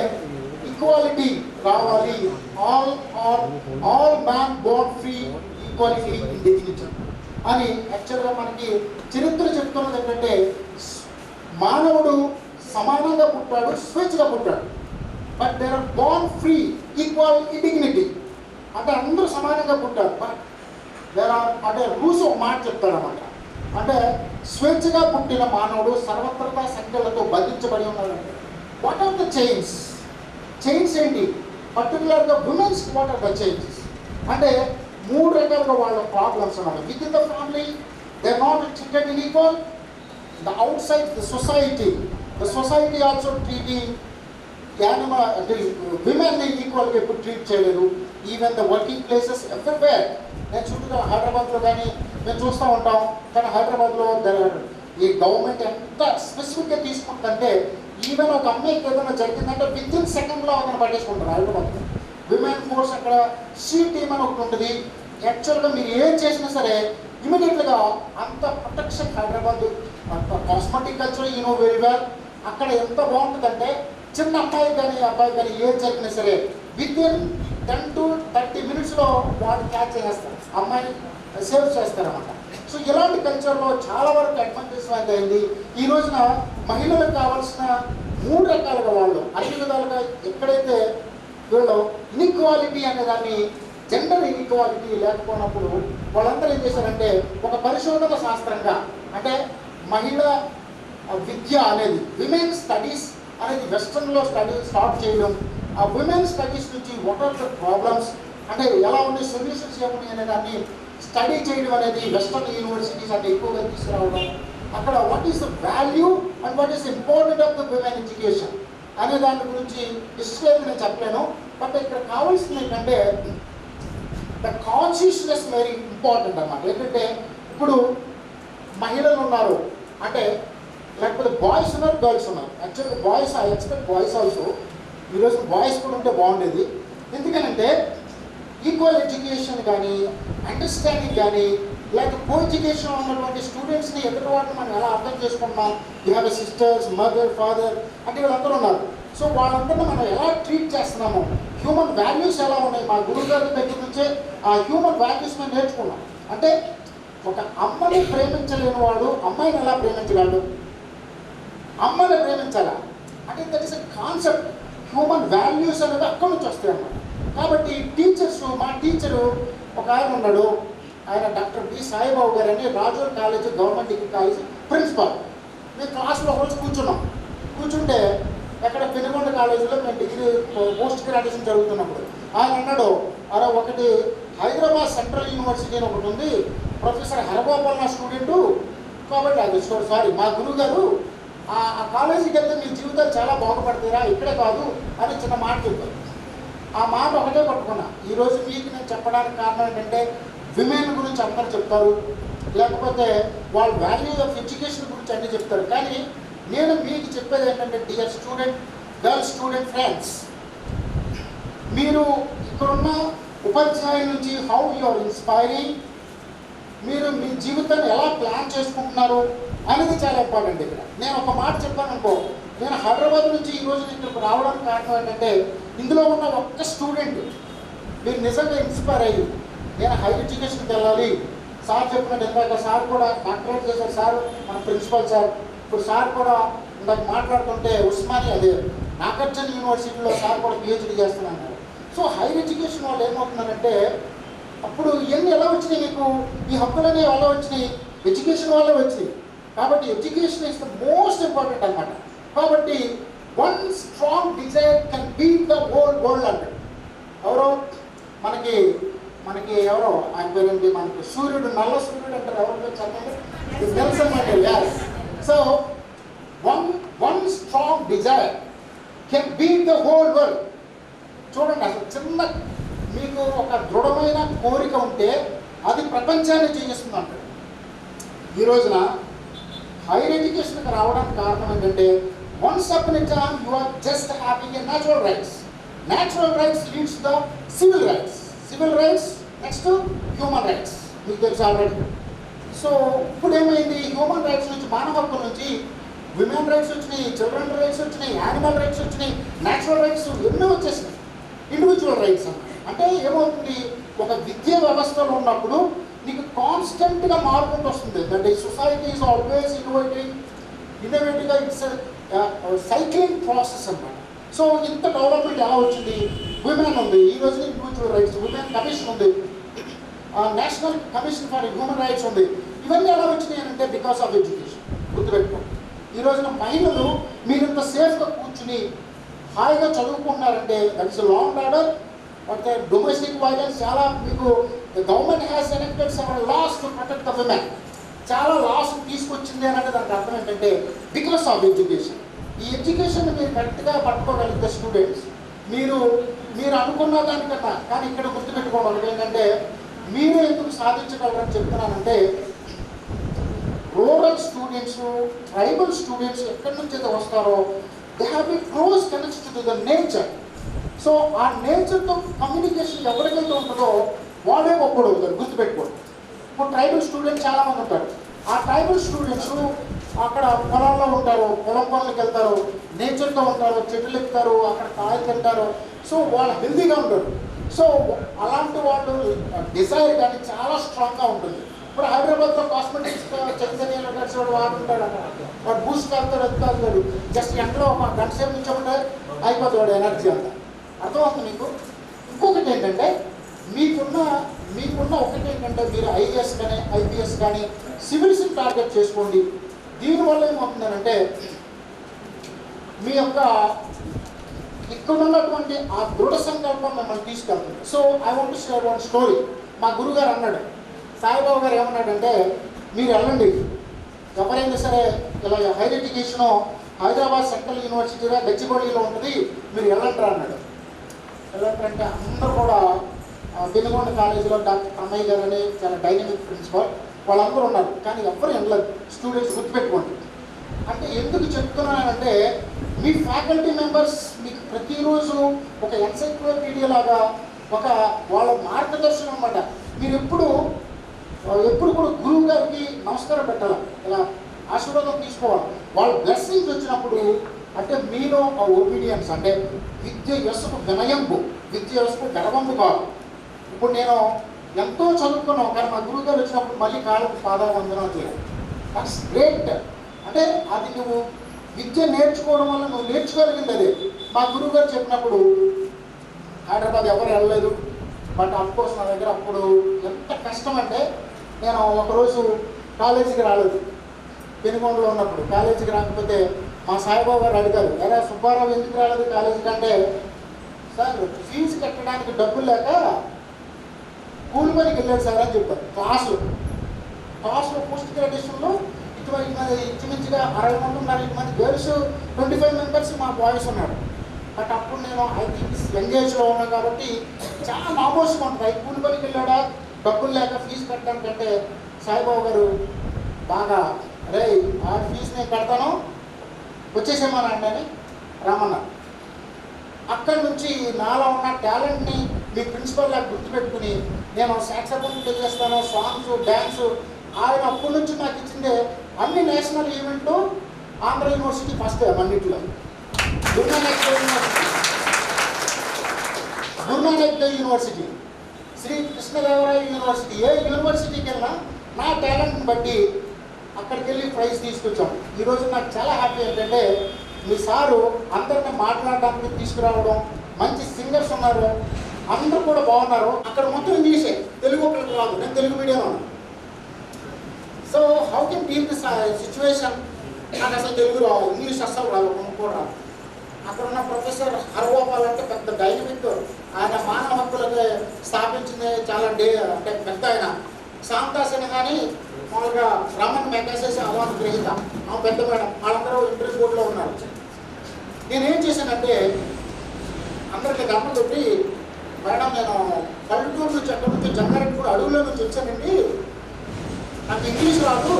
ఈక్వాలిటీ రావాలి, all man Born free, equality in dignity అని యాక్చువల్గా మనకి చరిత్ర చెప్తున్నది ఏంటంటే, మానవుడు సమానంగా పుట్టాడు, స్వేచ్ఛగా పుట్టాడు. But they are born free, equal in dignity. అంటే అందరూ సమానంగా పుట్టారు. బట్ దేర్ ఆర్ అంటే రూల్స్ ఒక మాట చెప్తాడనమాట. అంటే స్వేచ్ఛగా పుట్టిన మానవుడు సర్వత్రతా సంఖ్యలతో బంధించబడి ఉన్నాడంటే వాట్ ఆర్ ద చైన్స్ ఏంటి? పర్టికులర్గా women's what are the chains అంటే 3 రకాలుగా వాళ్ళ ప్రాబ్లమ్స్ అన్నమాట. With in the family they are not treated in equal. The outside the society also treating animal అంటే విమెన్ని ఈక్వల్గా ఎప్పుడు ట్రీట్ చేయలేదు. Even the working places everywhere. నేను చుట్టూ హైదరాబాద్లో కానీ మేము చూస్తూ ఉంటాం, కానీ హైదరాబాద్లో ఈ గవర్నమెంట్ ఎంత స్పెసిఫిక్గా తీసుకుంటుందంటే, ఈవెన్ ఒక అమ్మాయికి ఏదైనా జరిగిందంటే వితిన్ సెకండ్లో అతను పట్టేసుకుంటారు. హైదరాబాద్లో విమెన్ ఫోర్స్ అక్కడ షీ టీమ్ అని ఒకటి ఉంటుంది. యాక్చువల్గా మీరు ఏం చేసినా సరే ఇమీడియట్గా అంత protection. Hyderabad cosmetic culture you know very well. అక్కడ ఎంత బాగుంటుందంటే, చిన్న అమ్మాయి కానీ అబ్బాయి కానీ ఏం జరిగినా సరే వితిన్ 10 to 30 minutesలో వాడు క్యాచ్ చేస్తారు, అమ్మాయిని సేవ్ చేస్తారన్నమాట. సో ఇలాంటి కల్చర్లో చాలా వరకు అడ్వాంటేజ్ అయింది. ఈ రోజున మహిళలకు కావాల్సిన 3 రకాలుగా వాళ్ళు అన్ని విధాలుగా ఎక్కడైతే వీళ్ళు ఇన్ఈక్వాలిటీ అనే దాన్ని, జెండర్ ఇన్ఈక్వాలిటీ లేకపోయినప్పుడు వాళ్ళందరూ ఏం చేశారంటే, ఒక పరిశోధన శాస్త్రంగా అంటే మహిళా విద్య అనేది విమెన్ స్టడీస్ అనేది వెస్ట్రన్లో స్టార్ట్ చేయడం, ఆ విమెన్ స్టడీస్ నుంచి వాట్ ఆర్ ద ప్రాబ్లమ్స్ అంటే ఎలా ఉన్నాయి, సొల్యూషన్స్ ఏమున్నాయి అనే దాన్ని స్టడీ చేయడం అనేది వెస్ట్రన్ యూనివర్సిటీస్ అంటే ఎక్కువగా తీసుకురావడం. అక్కడ what is the value and what is important of the women education అనే దాని గురించి హిస్టరీ నేను చెప్పలేను. బట్ ఇక్కడ కావాల్సింది ఏంటంటే ద కాన్షియస్నెస్ వెరీ ఇంపార్టెంట్ అన్నమాట. ఏంటంటే ఇప్పుడు మహిళలు ఉన్నారు అంటే, లేకపోతే బాయ్స్ ఉన్నారు, గర్ల్స్ ఉన్నారు. యాక్చువల్గా boys I expect boys also. ఈరోజు బాయ్స్ కూడా ఉంటే బాగుండేది. ఎందుకనంటే ఈక్వల్ ఎడ్యుకేషన్ కానీ అండర్స్టాండింగ్ కానీ లేకపోతే కో ఎడ్యుకేషన్ ఉన్నటువంటి స్టూడెంట్స్ని ఎదుటి వాటిని మనం ఎలా అర్థం చేసుకుంటున్నాం. You have a sisters, mother, father అంటే వీళ్ళందరూ ఉన్నారు. సో వాళ్ళందరినీ మనం ఎలా ట్రీట్ చేస్తున్నాము, హ్యూమన్ వాల్యూస్ ఎలా ఉన్నాయి, మా గురువు గారి దగ్గర నుంచే ఆ హ్యూమన్ వాల్యూస్ మేము నేర్చుకున్నాం. అంటే ఒక అమ్మని ప్రేమించలేని వాడు అమ్మాయిని ఎలా ప్రేమించగలడు? అమ్మని ప్రేమించాలా అంటే that is a concept. Human values అనేది అక్కడి నుంచి వస్తాయి అన్నమాట. కాబట్టి టీచర్స్, మా టీచరు ఒక ఆయన ఉన్నాడు, ఆయన డాక్టర్ బి సాయిబాబు గారు అని Rajur college government degree college principal. మేము క్లాస్లో ఒకరోజు కూర్చుంటే ఎక్కడ పెనుగొండ కాలేజీలో మేము డిగ్రీ పోస్ట్ గ్రాడ్యుయేషన్ జరుగుతున్నప్పుడు ఆయన అన్నాడు, అరే ఒకటి హైదరాబాద్ సెంట్రల్ యూనివర్సిటీ అని ఒకటి ఉంది, ప్రొఫెసర్ హరగోపాల్ నా స్టూడెంటు, కాబట్టి అది సారీ మా గురువు గారు ఆ కాలేజీకి వెళ్తే మీ జీవితాలు చాలా బాగుపడతారా, ఇక్కడే కాదు అని చిన్న మాట చెప్పారు. ఆ మాట ఒకటే పట్టుకున్నా. ఈరోజు మీకు నేను చెప్పడానికి కారణం ఏంటంటే, విమెన్ గురించి అందరూ చెప్తారు, లేకపోతే వాళ్ళ వాల్యూ ఆఫ్ ఎడ్యుకేషన్ గురించి అన్నీ చెప్తారు. కానీ నేను మీకు చెప్పేది ఏంటంటే, dear student, girl student friends, మీరు ఇక్కడున్న ఉపాధ్యాయుల నుంచి హౌ యు ఆర్ ఇన్స్పైరింగ్, మీరు మీ జీవితాన్ని ఎలా ప్లాన్ చేసుకుంటున్నారు అనేది చాలా ఇంపార్టెంట్. ఇక్కడ నేను ఒక మాట చెప్పాను అనుకో, నేను హైదరాబాద్ నుంచి ఈరోజు ఇక్కడికి రావడానికి కారణం ఏంటంటే, ఇందులో ఉన్న ఒక్క స్టూడెంట్ మీరు నిజంగా ఇన్స్పైర్ అయ్యి నేను హైయర్ ఎడ్యుకేషన్కి వెళ్ళాలి. సార్ చెప్పినట్టు ఇందాక సార్ కూడా డాక్టరేట్ చేశారు, సార్ మన ప్రిన్సిపల్ సార్. ఇప్పుడు సార్ కూడా ఇందాక మాట్లాడుతుంటే ఉస్మానియా అదే నాగార్జున యూనివర్సిటీలో సార్ కూడా పిహెచ్డీ చేస్తున్నారు. సో హైయర్ ఎడ్యుకేషన్ వాళ్ళు ఏమవుతున్నారంటే, అప్పుడు ఇవన్నీ ఎలా వచ్చినాయి మీకు, ఈ హక్కులన్నీ ఎలా వచ్చినాయి, ఎడ్యుకేషన్ వల్ల వచ్చినాయి. కాబట్టి education is the most important అన్నమాట. కాబట్టి one strong desire can beat the whole world అంటాడు. ఎవరో మనకి మనకి ఎవరో ఆయన పేరేంటి, మనకి సూర్యుడు, నల్ల సూర్యుడు అంటారు, ఎవరు చెప్పండి, Nelson Mandela. So one strong desire can beat the whole world. చూడండి, అసలు చిన్న మీకు ఒక దృఢమైన కోరిక ఉంటే అది ప్రపంచాన్ని జయిస్తుంది అంటాడు. ఈ రోజున హైయర్ ఎడ్యుకేషన్కి రావడానికి కారణం ఏంటంటే, once upon a time you are just having a natural rights. Natural rights leads the civil rights, civil rights next human rights, మీకు తెలుసు ఆల్రెడీ. సో ఇప్పుడు ఏమైంది, హ్యూమన్ రైట్స్ నుంచి, మానవ హక్కుల నుంచి విమెన్ రైట్స్ వచ్చినాయి, చిల్డ్రన్ రైట్స్ వచ్చినాయి, యానిమల్ రైట్స్ వచ్చినాయి, న్యాచురల్ రైట్స్ ఎన్నో వచ్చేసినాయి, ఇండివిజువల్ రైట్స్ అన్నమాట. అంటే ఏమవుతుంది, ఒక విద్యా వ్యవస్థలో ఉన్నప్పుడు నీకు కాన్స్టెంట్గా మారుకుంటూ వస్తుంది. దట్ ఈ సొసైటీ ఈజ్ ఆల్వేస్ ఇన్నోవేటివ్గా ఇట్స్ సైక్లింగ్ ప్రాసెస్ అన్నమాట. సో ఇంత డెవలప్మెంట్ ఎలా వచ్చింది, విమెన్ ఉంది, ఈ రోజు ఇండివిజువల్ రైట్స్, విమెన్ కమిషన్ ఉంది, national commission for human rights ఉంది. ఇవన్నీ ఎలా వచ్చినాయి అంటే బికాస్ ఆఫ్ ఎడ్యుకేషన్. గుర్తుపెట్టుకోండి, ఈ రోజున మహిళలు మీరు ఇంత సేఫ్గా కూర్చుని హాయిగా చదువుకుంటున్నారంటే that is long order. But domestic violence చాలా, మీకు government has enacted several laws to protect the women. చాలా లాస్ తీసుకొచ్చింది అని అంటే దానికి అర్థం ఏంటంటే బికాస్ ఆఫ్ ఎడ్యుకేషన్. ఈ ఎడ్యుకేషన్ మీరు కరెక్ట్గా పట్టుకోగలిగితే స్టూడెంట్స్, మీరు అనుకున్న దానికన్నా, కానీ ఇక్కడ గుర్తుపెట్టుకోవాలి ఏంటంటే, మీరు ఎందుకు సాధించగలరని చెప్తున్నానంటే, రూరల్ స్టూడెంట్స్, ట్రైబల్ స్టూడెంట్స్ ఎక్కడి నుంచి అయితే వస్తారో they have a close connection to the nature. So ఆ నేచర్తో కమ్యూనికేషన్ ఎవరికైతే ఉంటుందో వాళ్ళే గొప్పడు అవుతారు. గుర్తుపెట్టుకోండి, ఇప్పుడు ట్రైబల్ స్టూడెంట్స్ చాలామంది ఉంటారు. ఆ ట్రైబల్ స్టూడెంట్స్ అక్కడ పొలంలో ఉంటారు, పొలం పనులకు వెళ్తారు, నేచర్తో ఉంటారు, చెట్లు ఎక్కుతారు, అక్కడ కాయలు తింటారు. సో వాళ్ళు హెల్తీగా ఉంటారు. సో అలాంటి వాళ్ళు డిజైర్ కానీ చాలా స్ట్రాంగ్గా ఉంటుంది. ఇప్పుడు హైదరాబాద్లో కాస్మెటిక్స్ చైతన్య వాడు ఉంటాడు, అక్కడ వాడు బూస్ట్ కాలుతాడు, అది కాలుతాడు, జస్ట్ ఎండలో ఒక గంట సేపు నుంచి ఉంటే అయిపోతుంది వాడు ఎనర్జీ అంతా. అర్థమవుతుంది మీకు. ఇంకొకటి ఏంటంటే, మీకున్న ఒకటి ఏంటంటే, మీరు ఐఏఎస్ కానీ ఐపీఎస్ కానీ సివిల్స్ని టార్గెట్ చేసుకోండి. దీనివల్ల ఏమవుతుందంటే, మీ యొక్క ఇక్కడ ఉన్నటువంటి ఆ దృఢ సంకల్పం మిమ్మల్ని తీసుకెళ్తుంది. So I want to share one story. మా గురుగారు అన్నాడు, సాయిబాబు గారు ఏమన్నాడంటే, మీరు వెళ్ళండి, ఎవరైనా సరే ఇలా హైయర్ ఎడ్యుకేషను హైదరాబాద్ సెంట్రల్ యూనివర్సిటీగా గచ్చిబౌలిలో ఉంటుంది, మీరు వెళ్ళంటారా అన్నాడు. వెళ్ళంటారంటే అందరూ కూడా పెనుగొండ కాలేజీలో డాక్టర్ అమ్మయ్య గారు అని చాలా డైనమిక్ ప్రిన్సిపల్, వాళ్ళందరూ ఉన్నారు, కానీ ఎవ్వరు వెళ్ళదు. స్టూడెంట్స్ గుర్తుపెట్టుకోండి. అంటే ఎందుకు చెప్తున్నానంటే, మీ ఫ్యాకల్టీ మెంబర్స్ మీకు ప్రతిరోజు ఒక ఎన్సైక్లోపీడియా లాగా ఒక వాళ్ళ మార్గదర్శనం అన్నమాట. మీరు ఎప్పుడు కూడా గురువు గారికి నమస్కారం పెట్టాలి, ఇలా ఆశీర్వాదం తీసుకోవాలి. వాళ్ళ బ్లెస్సింగ్స్ వచ్చినప్పుడు అంటే మీలో ఆ ఒబీడియన్స్, అంటే విద్య యస్సుకు వినయంపు, విద్య యస్సుకు గర్వంపు కాదు. ఇప్పుడు నేను ఎంతో చదువుకున్నాను, కానీ మా గురువు గారు వచ్చినప్పుడు మళ్ళీ కాళ్ళకు పాదావందనం చేయాలి. That's great. అంటే అది నువ్వు విద్య నేర్చుకోవడం వల్ల నువ్వు నేర్చుకోగలిగింది అదే. మా గురువు గారు చెప్పినప్పుడు హైదరాబాద్ ఎవరు వెళ్ళలేదు, బట్ అఫ్కోర్స్ నా దగ్గర అప్పుడు ఎంత కష్టం అంటే, నేను ఒకరోజు కాలేజీకి రాలేదు, పెనుగొండలో ఉన్నప్పుడు కాలేజీకి రాకపోతే మా సాయిబాబు గారు అడిగారు, ఎలా సుబ్బారావు ఎందుకు రాలేదు కాలేజీకి అంటే, సార్ ఫీజు కట్టడానికి డబ్బులు లేక కూలి పనికి వెళ్ళాడు సార్ అని చెప్పారు. క్లాస్లో పోస్ట్ గ్రాడ్యుయేషన్లో ఇంచుమించుగా 60 మంది ఉన్నారు, 20 మంది గర్ల్స్, 25 మెంబర్స్ మా బాయ్స్ ఉన్నారు. బట్ అప్పుడు నేను ఐ థింక్ యంగేజ్లో ఉన్నాను కాబట్టి చాలా నామోషంగా ఉంటుంది. కూలి పనికి వెళ్ళాడా డబ్బులు లేక ఫీజు కట్టడానికంటే సాయిబాబు గారు బాగా, అరే ఆ ఫీజు నేను కడతాను వచ్చేసేమనండి అని రమ్మన్నారు. అక్కడి నుంచి నాలో ఉన్న టాలెంట్ని మీ ప్రిన్సిపల్ లాగా గుర్తుపెట్టుకుని నేను సాక్సోఫోన్ ప్లే చేస్తాను, సాంగ్స్, డ్యాన్స్. ఆయన అప్పటి నుంచి నాకు ఇచ్చిందే అన్ని నేషనల్ ఈవెంట్లు ఆంధ్ర యూనివర్సిటీ ఫస్ట్ అన్నింటిలో. గురునానక్ దేవ్ యూనివర్సిటీ, శ్రీ కృష్ణదేవరాయ యూనివర్సిటీ, ఏ యూనివర్సిటీకి వెళ్ళినా నా టాలెంట్ని బట్టి అక్కడికి వెళ్ళి ప్రైజ్ తీసుకొచ్చాము. ఈరోజు నాకు చాలా హ్యాపీ ఏంటంటే, మీ సారు అందరిని మాట్లాడడానికి తీసుకురావడం, మంచి సింగర్స్ ఉన్నారు, అందరూ కూడా బాగున్నారు. అక్కడ మొత్తం ఇంగ్లీషే, తెలుగు ఒకరికి రాదు, నేను తెలుగు మీడియం ఉన్నాను. So how can deal this situation? నాకు అసలు తెలుగు రావు, ఇంగ్లీష్ అస్సలు రాదు, కూడా రాదు. అక్కడ ఉన్న ప్రొఫెసర్ హరగోపాల్ అంటే పెద్ద డైనమిక్, ఆయన మానవ హక్కులకి స్థాపించింది చాలా అంటే పెద్ద ఆయన. శాంతా సిన్హా అని మామూలుగా రమణ్ మెకాసెస్ అవార్డు గ్రహీత, ఆ పెద్ద మేడం, వాళ్ళందరూ ఇంటర్వ్యూ బోర్డులో ఉన్నారు. నేనేం చేశానంటే అందరికీ గమనం పెట్టి, మేడం నేను పల్లెటూరు నుంచి ఎక్కడి నుంచి జంగారెడ్డి కూడా అడవుల్లో నుంచి వచ్చానండి, నాకు ఇంగ్లీష్ రాదు,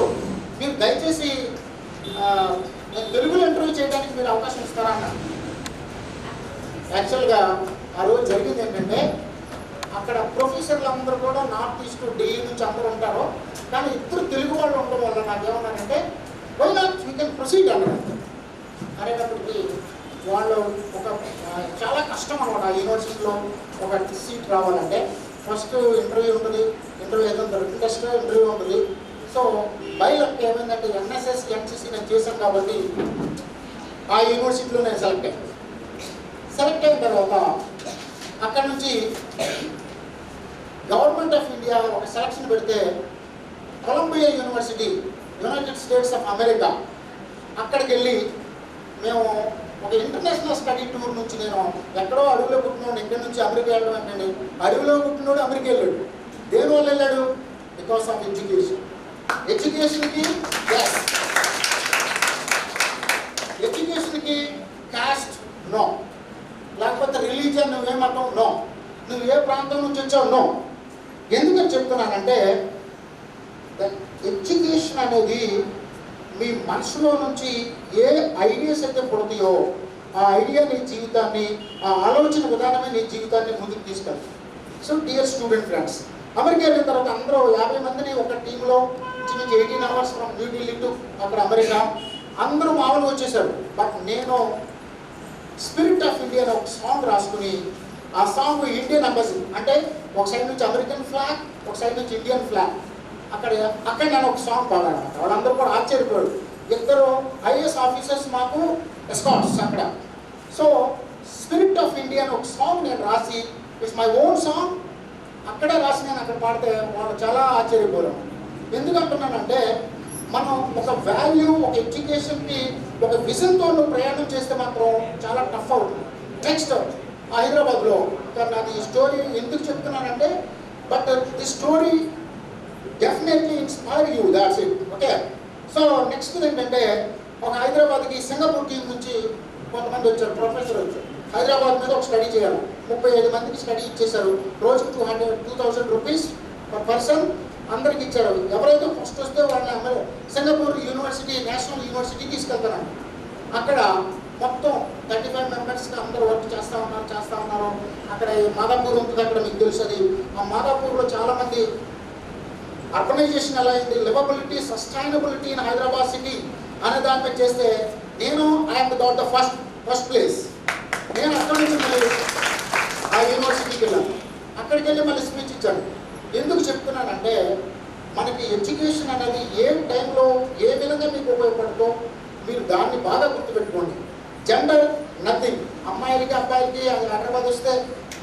మీరు దయచేసి నేను తెలుగులో ఇంటర్వ్యూ చేయడానికి మీరు అవకాశం ఇస్తారా అన్నారు. యాక్చువల్గా ఆ రోజు జరిగింది ఏంటంటే అక్కడ ప్రొఫెసర్లు అందరూ కూడా నార్త్ ఈస్ట్ ఢిల్లీ నుంచి అందరూ ఉంటారు, కానీ ఇద్దరు తెలుగు వాళ్ళు ఉండడం వల్ల నాకేమన్నానంటే why not you can proceed అన్నారు. అనేటప్పటికి వాళ్ళు ఒక చాలా కష్టం అనమాట ఆ యూనివర్సిటీలో ఒక సీట్ రావాలంటే. ఫస్ట్ ఇంటర్వ్యూ ఉంటుంది, ఇంటర్వ్యూ అయిన తర్వాత టెస్ట్ ఇంటర్వ్యూ ఉంటుంది. సో బైలక్ ఏమైందంటే ఎన్ఎస్ఎస్ ఎన్సిసి నేను చేశాను కాబట్టి ఆ యూనివర్సిటీలో నేను సెలెక్ట్ అయిన తర్వాత అక్కడ నుంచి గవర్నమెంట్ ఆఫ్ ఇండియా ఒక సెలక్షన్ పెడితే Columbia university, United States of America, అక్కడికి వెళ్ళి మేము ఒక ఇంటర్నేషనల్ స్టడీ టూర్ నుంచి, నేను ఎక్కడో అడవిలో పుట్టినోడు ఇక్కడి నుంచి అమెరికా వెళ్ళడం ఏంటండి, అడవిలో పుట్టినోడు అమెరికా వెళ్ళాడు. దేనివల్ల వెళ్ళాడు? Because of education. ఎడ్యుకేషన్కి ఎడ్యుకేషన్కి కాస్ట్ నో, లేకపోతే రిలీజియన్ నువ్వే మతం నో, నువ్వు ఏ ప్రాంతం నుంచి వచ్చావు నో. ఎందుకని చెప్తున్నానంటే ఎడ్యుకేషన్ అనేది మీ మనసులో నుంచి ఏ ఐడియాస్ అయితే పుడతాయో ఆ ఐడియా నీ జీవితాన్ని, ఆ ఆలోచన విధానమే నీ జీవితాన్ని ముందుకు తీసుకెళ్తాయి. So dear student friends, America వెళ్ళిన తర్వాత అందరూ 50 మందిని ఒక టీంలో నుంచి 18 అవర్స్ ఫ్రమ్ న్యూఢిల్లీ టు అక్కడ అమెరికా అందరూ మామూలుగా వచ్చేసారు. బట్ నేను స్పిరిట్ ఆఫ్ ఇండియా ఒక సాంగ్ రాసుకుని, ఆ సాంగ్ ఇండియన్ ఎంబసీ అంటే ఒక సైడ్ నుంచి అమెరికన్ ఫ్లాగ్, ఒక సైడ్ నుంచి ఇండియన్ ఫ్లాగ్, అక్కడ నేను ఒక సాంగ్ పాడాను. వాళ్ళందరూ కూడా ఆశ్చర్యపోయారు. ఇద్దరు ఐఏఎస్ ఆఫీసర్స్ మాకు ఎస్కాట్స్ అక్కడ. సో స్పిరిట్ ఆఫ్ ఇండియా అని ఒక సాంగ్ నేను రాసి, ఇట్స్ మై ఓన్ సాంగ్, అక్కడే రాసి నేను అక్కడ పాడితే వాళ్ళు చాలా ఆశ్చర్యపోయారు. ఎందుకంటున్నానంటే మనం ఒక వాల్యూ, ఒక ఎడ్యుకేషన్కి ఒక విజన్తో ప్రయాణం చేస్తే మాత్రం చాలా టఫ్ అవుతుంది. నెక్స్ట్ హైదరాబాద్లో నాకు ఈ స్టోరీ ఎందుకు చెప్తున్నానంటే, but the story definitely inspire you, that's it. Okay, so next ఏంటంటే ఒక హైదరాబాద్కి సింగపూర్ టీం నుంచి కొంతమంది వచ్చారు, ప్రొఫెసర్ వచ్చారు. హైదరాబాద్ మీద ఒక స్టడీ చేయాలి. 35 మందికి స్టడీ ఇచ్చేశారు. రోజుకి 2,000 రూపీస్ పర్ పర్సన్ అందరికి ఇచ్చారు. ఎవరైతే ఫస్ట్ వస్తే వాళ్ళని సింగపూర్ యూనివర్సిటీ, నేషనల్ యూనివర్సిటీ తీసుకెళ్తారండి. అక్కడ మొత్తం 35 మెంబర్స్కి అందరూ వర్క్ చేస్తూ ఉన్నారు. అక్కడ మాదాపూర్ ఉంటుంది, అక్కడ మీకు తెలుస్తుంది. ఆ మాదాపూర్లో చాలామంది అర్బనైజేషన్ ఎలా అయింది, liveability, sustainability in Hyderabad city అనే దాని మీద చేస్తే నేను I'm got the first place. నేను అక్కడి నుంచి మళ్ళీ ఆ యూనివర్సిటీకి వెళ్ళాను. అక్కడికి వెళ్ళి మళ్ళీ స్పీచ్ ఇచ్చాను. ఎందుకు చెప్తున్నానంటే మనకి ఎడ్యుకేషన్ అనేది ఏ టైంలో ఏ విధంగా మీకు ఉపయోగపడుతుందో మీరు దాన్ని బాగా గుర్తుపెట్టుకోండి. Gender nothing. అమ్మాయిలకి అబ్బాయిలకి హైదరాబాద్ వస్తే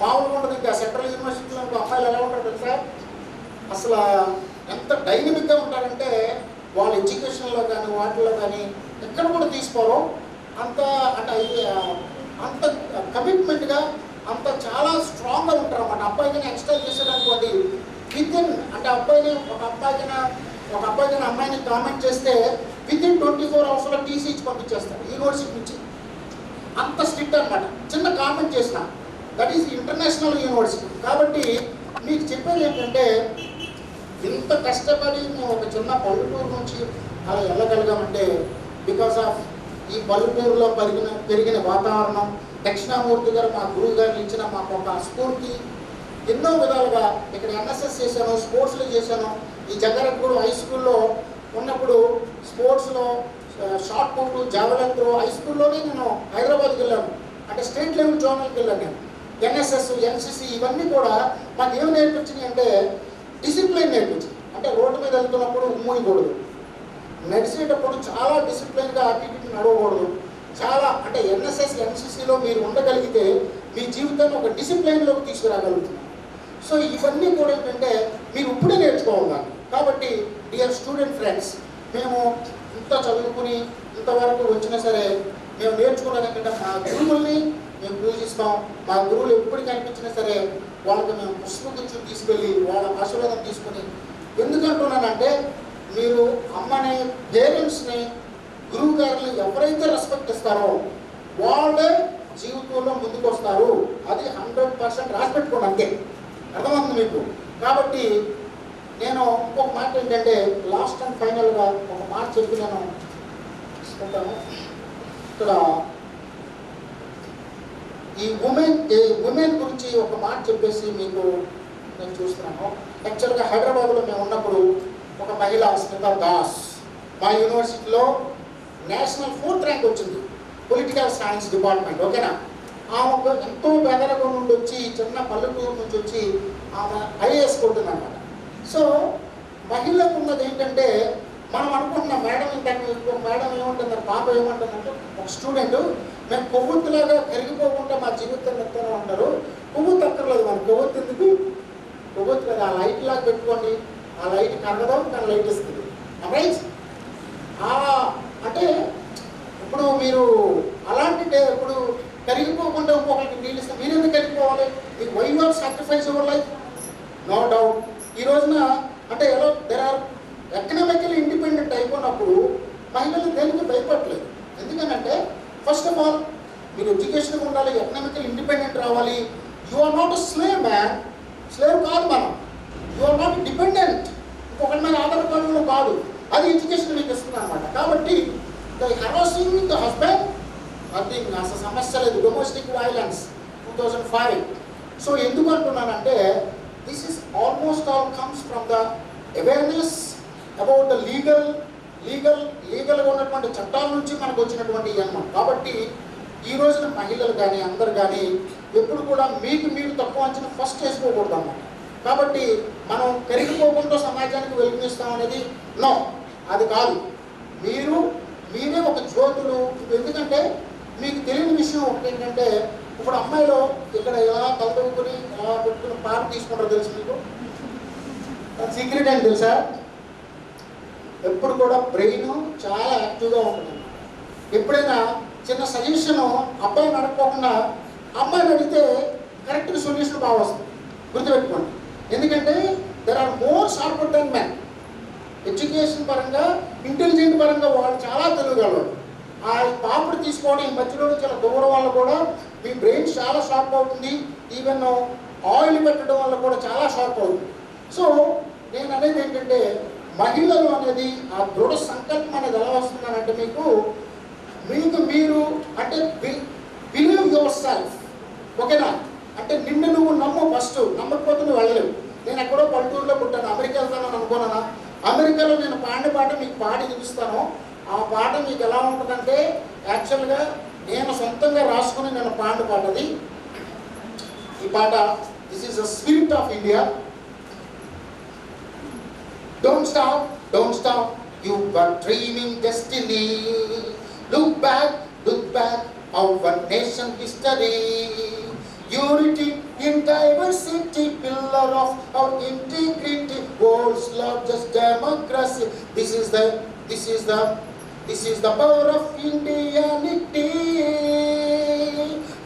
మామూలుగా ఉంటుంది. ఇంకా సెంట్రల్ యూనివర్సిటీలో అమ్మాయిలు ఎలా ఉంటారు తెలుసా, అసలు ఎంత డైనమిక్గా ఉంటారంటే వాళ్ళ ఎడ్యుకేషన్లో కానీ వాటిల్లో కానీ ఎక్కడ కూడా తీసుకోరు. అంత అంత కమిట్మెంట్గా అంత చాలా స్ట్రాంగ్గా ఉంటారు అన్నమాట. అబ్బాయికైనా ఎక్స్టైల్ చేసేటనుకోండి వితిన్, అంటే ఒక అబ్బాయికైనా అమ్మాయిని కామెంట్ చేస్తే వితిన్ 24 అవర్స్లో టీసీ ఇచ్చి పంపించేస్తారు యూనివర్సిటీ నుంచి. అంత స్ట్రిక్ట్ అనమాట. చిన్న కామెంట్ చేసిన, దట్ ఈస్ ఇంటర్నేషనల్ యూనివర్సిటీ. కాబట్టి మీకు చెప్పేది ఏంటంటే ఇంత కష్టపడి మేము ఒక చిన్న పల్లెటూరు నుంచి అలా వెళ్ళగలిగామంటే బికాస్ ఆఫ్ ఈ పల్లెటూరులో పెరిగిన వాతావరణం, దక్షిణామూర్తి గారు మా గురువు గారు ఇచ్చిన మాకు ఒక స్ఫూర్తి. ఎన్నో విధాలుగా ఇక్కడ ఎన్ఎస్ఎస్ చేశాను, స్పోర్ట్స్లో చేశాను. ఈ జగ్గారెడ్డిగూడ హై స్కూల్లో ఉన్నప్పుడు స్పోర్ట్స్లో shot put, javelin throw high స్కూల్లోనే నేను హైదరాబాద్కి వెళ్ళాను. అంటే స్టేట్ లెవెల్ జోనల్కి వెళ్ళాను నేను. ఎన్ఎస్ఎస్, ఎన్సిసి ఇవన్నీ కూడా మాకు ఏం నేర్పించినాయి అంటే డిసిప్లిన్ నేర్పించింది. అంటే రోడ్డు మీద వెళ్తున్నప్పుడు ఉమ్మూయకూడదు, నడిచేటప్పుడు చాలా డిసిప్లిన్గా అటు ఇటు నడవకూడదు. చాలా అంటే ఎన్ఎస్ఎస్, ఎన్సిసిలో మీరు ఉండగలిగితే మీ జీవితాన్ని ఒక డిసిప్లైన్లోకి తీసుకురాగలుగుతున్నారు. సో ఇవన్నీ కూడా ఏంటంటే మీరు ఇప్పుడే నేర్చుకోవాలి. కాబట్టి డియర్ స్టూడెంట్ ఫ్రెండ్స్, మేము ఇంత చదువుకుని ఇంతవరకు వచ్చినా సరే మేము నేర్చుకున్నది ఏంటంటే మా గురువుల్ని మేము పూజిస్తాం. మా గురువులు ఎప్పుడు కనిపించినా సరే వాళ్ళకి మేము పుష్పగుచ్చం తీసుకెళ్ళి వాళ్ళ ఆశీర్వాదం తీసుకుని, ఎందుకంటున్నానంటే మీరు అమ్మని, పేరెంట్స్ని, గురువు గారిని ఎవరైతే రెస్పెక్ట్ ఇస్తారో వాళ్ళే జీవితంలో ముందుకు వస్తారు. అది 100% రాసి పెట్టుకోండి, అంతే. అర్థమవుతుంది మీకు? కాబట్టి నేను ఇంకొక మాట ఏంటంటే లాస్ట్ అండ్ ఫైనల్గా ఒక మాట చెప్పి నేను చెప్తాను. ఇక్కడ ఈ ఉమెన్ గురించి ఒక మాట చెప్పేసి మీకు నేను చూస్తున్నాను. యాక్చువల్గా హైదరాబాద్లో మేము ఉన్నప్పుడు ఒక మహిళ స్మితా దాస్ మా యూనివర్సిటీలో నేషనల్ 4th ర్యాంక్ వచ్చింది, పొలిటికల్ సైన్స్ డిపార్ట్మెంట్. ఓకేనా? ఆమె ఎంతో పేదరికం నుండి వచ్చి, చిన్న పల్లెటూరు నుంచి వచ్చి ఆమె IAS కొట్టిందన్నమాట. సో మహిళకు ఉన్నది ఏంటంటే, మనం అనుకుంటున్నాం మేడం ఇంతకు మేడం ఏమంటున్నారు, పాప ఏమంటుందంటే, ఒక స్టూడెంట్ మేము కొవ్వొత్తులాగా కరిగిపోకుండా మా జీవితం ఎత్తాను అంటారు. కొవ్వొత్తు అక్కర్లేదు, మన కొవ్వొత్తు ఎందుకు? కొవ్వొత్తు కదా, ఆ లైట్ లాగా పెట్టుకోండి, ఆ లైట్ కరగదు కానీ లైట్ ఇస్తుంది. రైట్? అంటే ఇప్పుడు మీరు అలాంటి ఇప్పుడు కరిగిపోకుండా ఇంకొకరికి నీళ్ళు ఇస్తే మీరు ఎందుకు కరిగిపోవాలి? మీకు why you are sacrifice your life? No doubt. ఈ రోజున అంటే ఎలా ఎకనామికల్ ఇండిపెండెంట్ అయిపోయినప్పుడు మహిళలు దేనికి భయపడలేదు. ఎందుకనంటే ఫస్ట్ ఆఫ్ ఆల్ మీరు ఎడ్యుకేషన్ ఉండాలి, ఎకనామికల్ ఇండిపెండెంట్ రావాలి. You are not a slave man. Slave కాదు మనం. యు ఆర్ నాట్ డిపెండెంట్, ఇంకొకరి మీద ఆధారపడడం కాదు. అది ఎడ్యుకేషన్ మీకు ఇస్తుంది అనమాట. కాబట్టి హెరాసింగ్ ద హస్బెండ్ అది అసలు సమస్య లేదు. Domestic violence 2005. సో ఎందుకు అంటున్నానంటే this is almost all comes from the awareness about the లీగల్గా ఉన్నటువంటి చట్టాల నుంచి మనకు వచ్చినటువంటి అన్నమాట. కాబట్టి ఈ రోజున మహిళలు కానీ అందరు కానీ ఎప్పుడు కూడా మీకు మీరు తక్కువ అంచనా ఫస్ట్ వేసుకోకూడదు అన్నమాట. కాబట్టి మనం కరిగిపోకుండా సమాజానికి వెలుగునిస్తాం అనేది నో, అది కాదు. మీరే ఒక జ్యోతులు. ఎందుకంటే మీకు తెలియని విషయం ఒకటి ఏంటంటే, ఇప్పుడు అమ్మాయిలో ఇక్కడ ఎలా తలదొక్కుని ఎలా పెట్టుకుని పాట తీసుకుంటారో తెలుసు మీకు? సీక్రెట్ అని తెలుసా? ఎప్పుడు కూడా బ్రెయిన్ చాలా యాక్టివ్గా ఉంటుంది. ఎప్పుడైనా చిన్న సజెషన్ అబ్బాయిని అడగకుండా అమ్మాయిని అడిగితే కరెక్ట్గా సొల్యూషన్ బాగా వస్తుంది. గుర్తుపెట్టుకోండి. ఎందుకంటే there are more sharper than men. Education పరంగా, ఇంటెలిజెంట్ పరంగా వాళ్ళు చాలా తెలియగలరు. ఆ పాపడు తీసుకోవడం ఈ మధ్యలో చాలా దూరం వల్ల కూడా మీ బ్రెయిన్ చాలా షార్ప్ అవుతుంది. ఈవెన్ ఆయిల్ పెట్టడం వల్ల కూడా చాలా షార్ప్ అవుతుంది. సో నేను అనేది ఏంటంటే మహిళలు అనేది ఆ దృఢ సంకల్పం అనేది ఎలా వస్తుందనంటే మీకు మీరు అంటే బిలీవ్ యువర్ సెల్ఫ్. ఓకేనా? అంటే నిన్ను నువ్వు నమ్ము. ఫస్ట్ నమ్మకపోతే నువ్వు వెళ్ళలేవు. నేను ఎక్కడో పల్లెటూరులో పుట్టాను, అమెరికా వెళ్తానని అనుకున్నానా? అమెరికాలో నేను పాడిన పాట మీకు పాడి చూపిస్తాను. ఆ పాట మీకు ఎలా ఉంటుందంటే యాక్చువల్గా నేను సొంతంగా రాసుకుని నేను పాడిన పాట అది. ఈ పాట this is the spirit of India. Don't stop, you were dreaming destiny. Look back, our nation history. Unity in diversity, pillar of our integrity, world's largest democracy. This is the power of Indianity.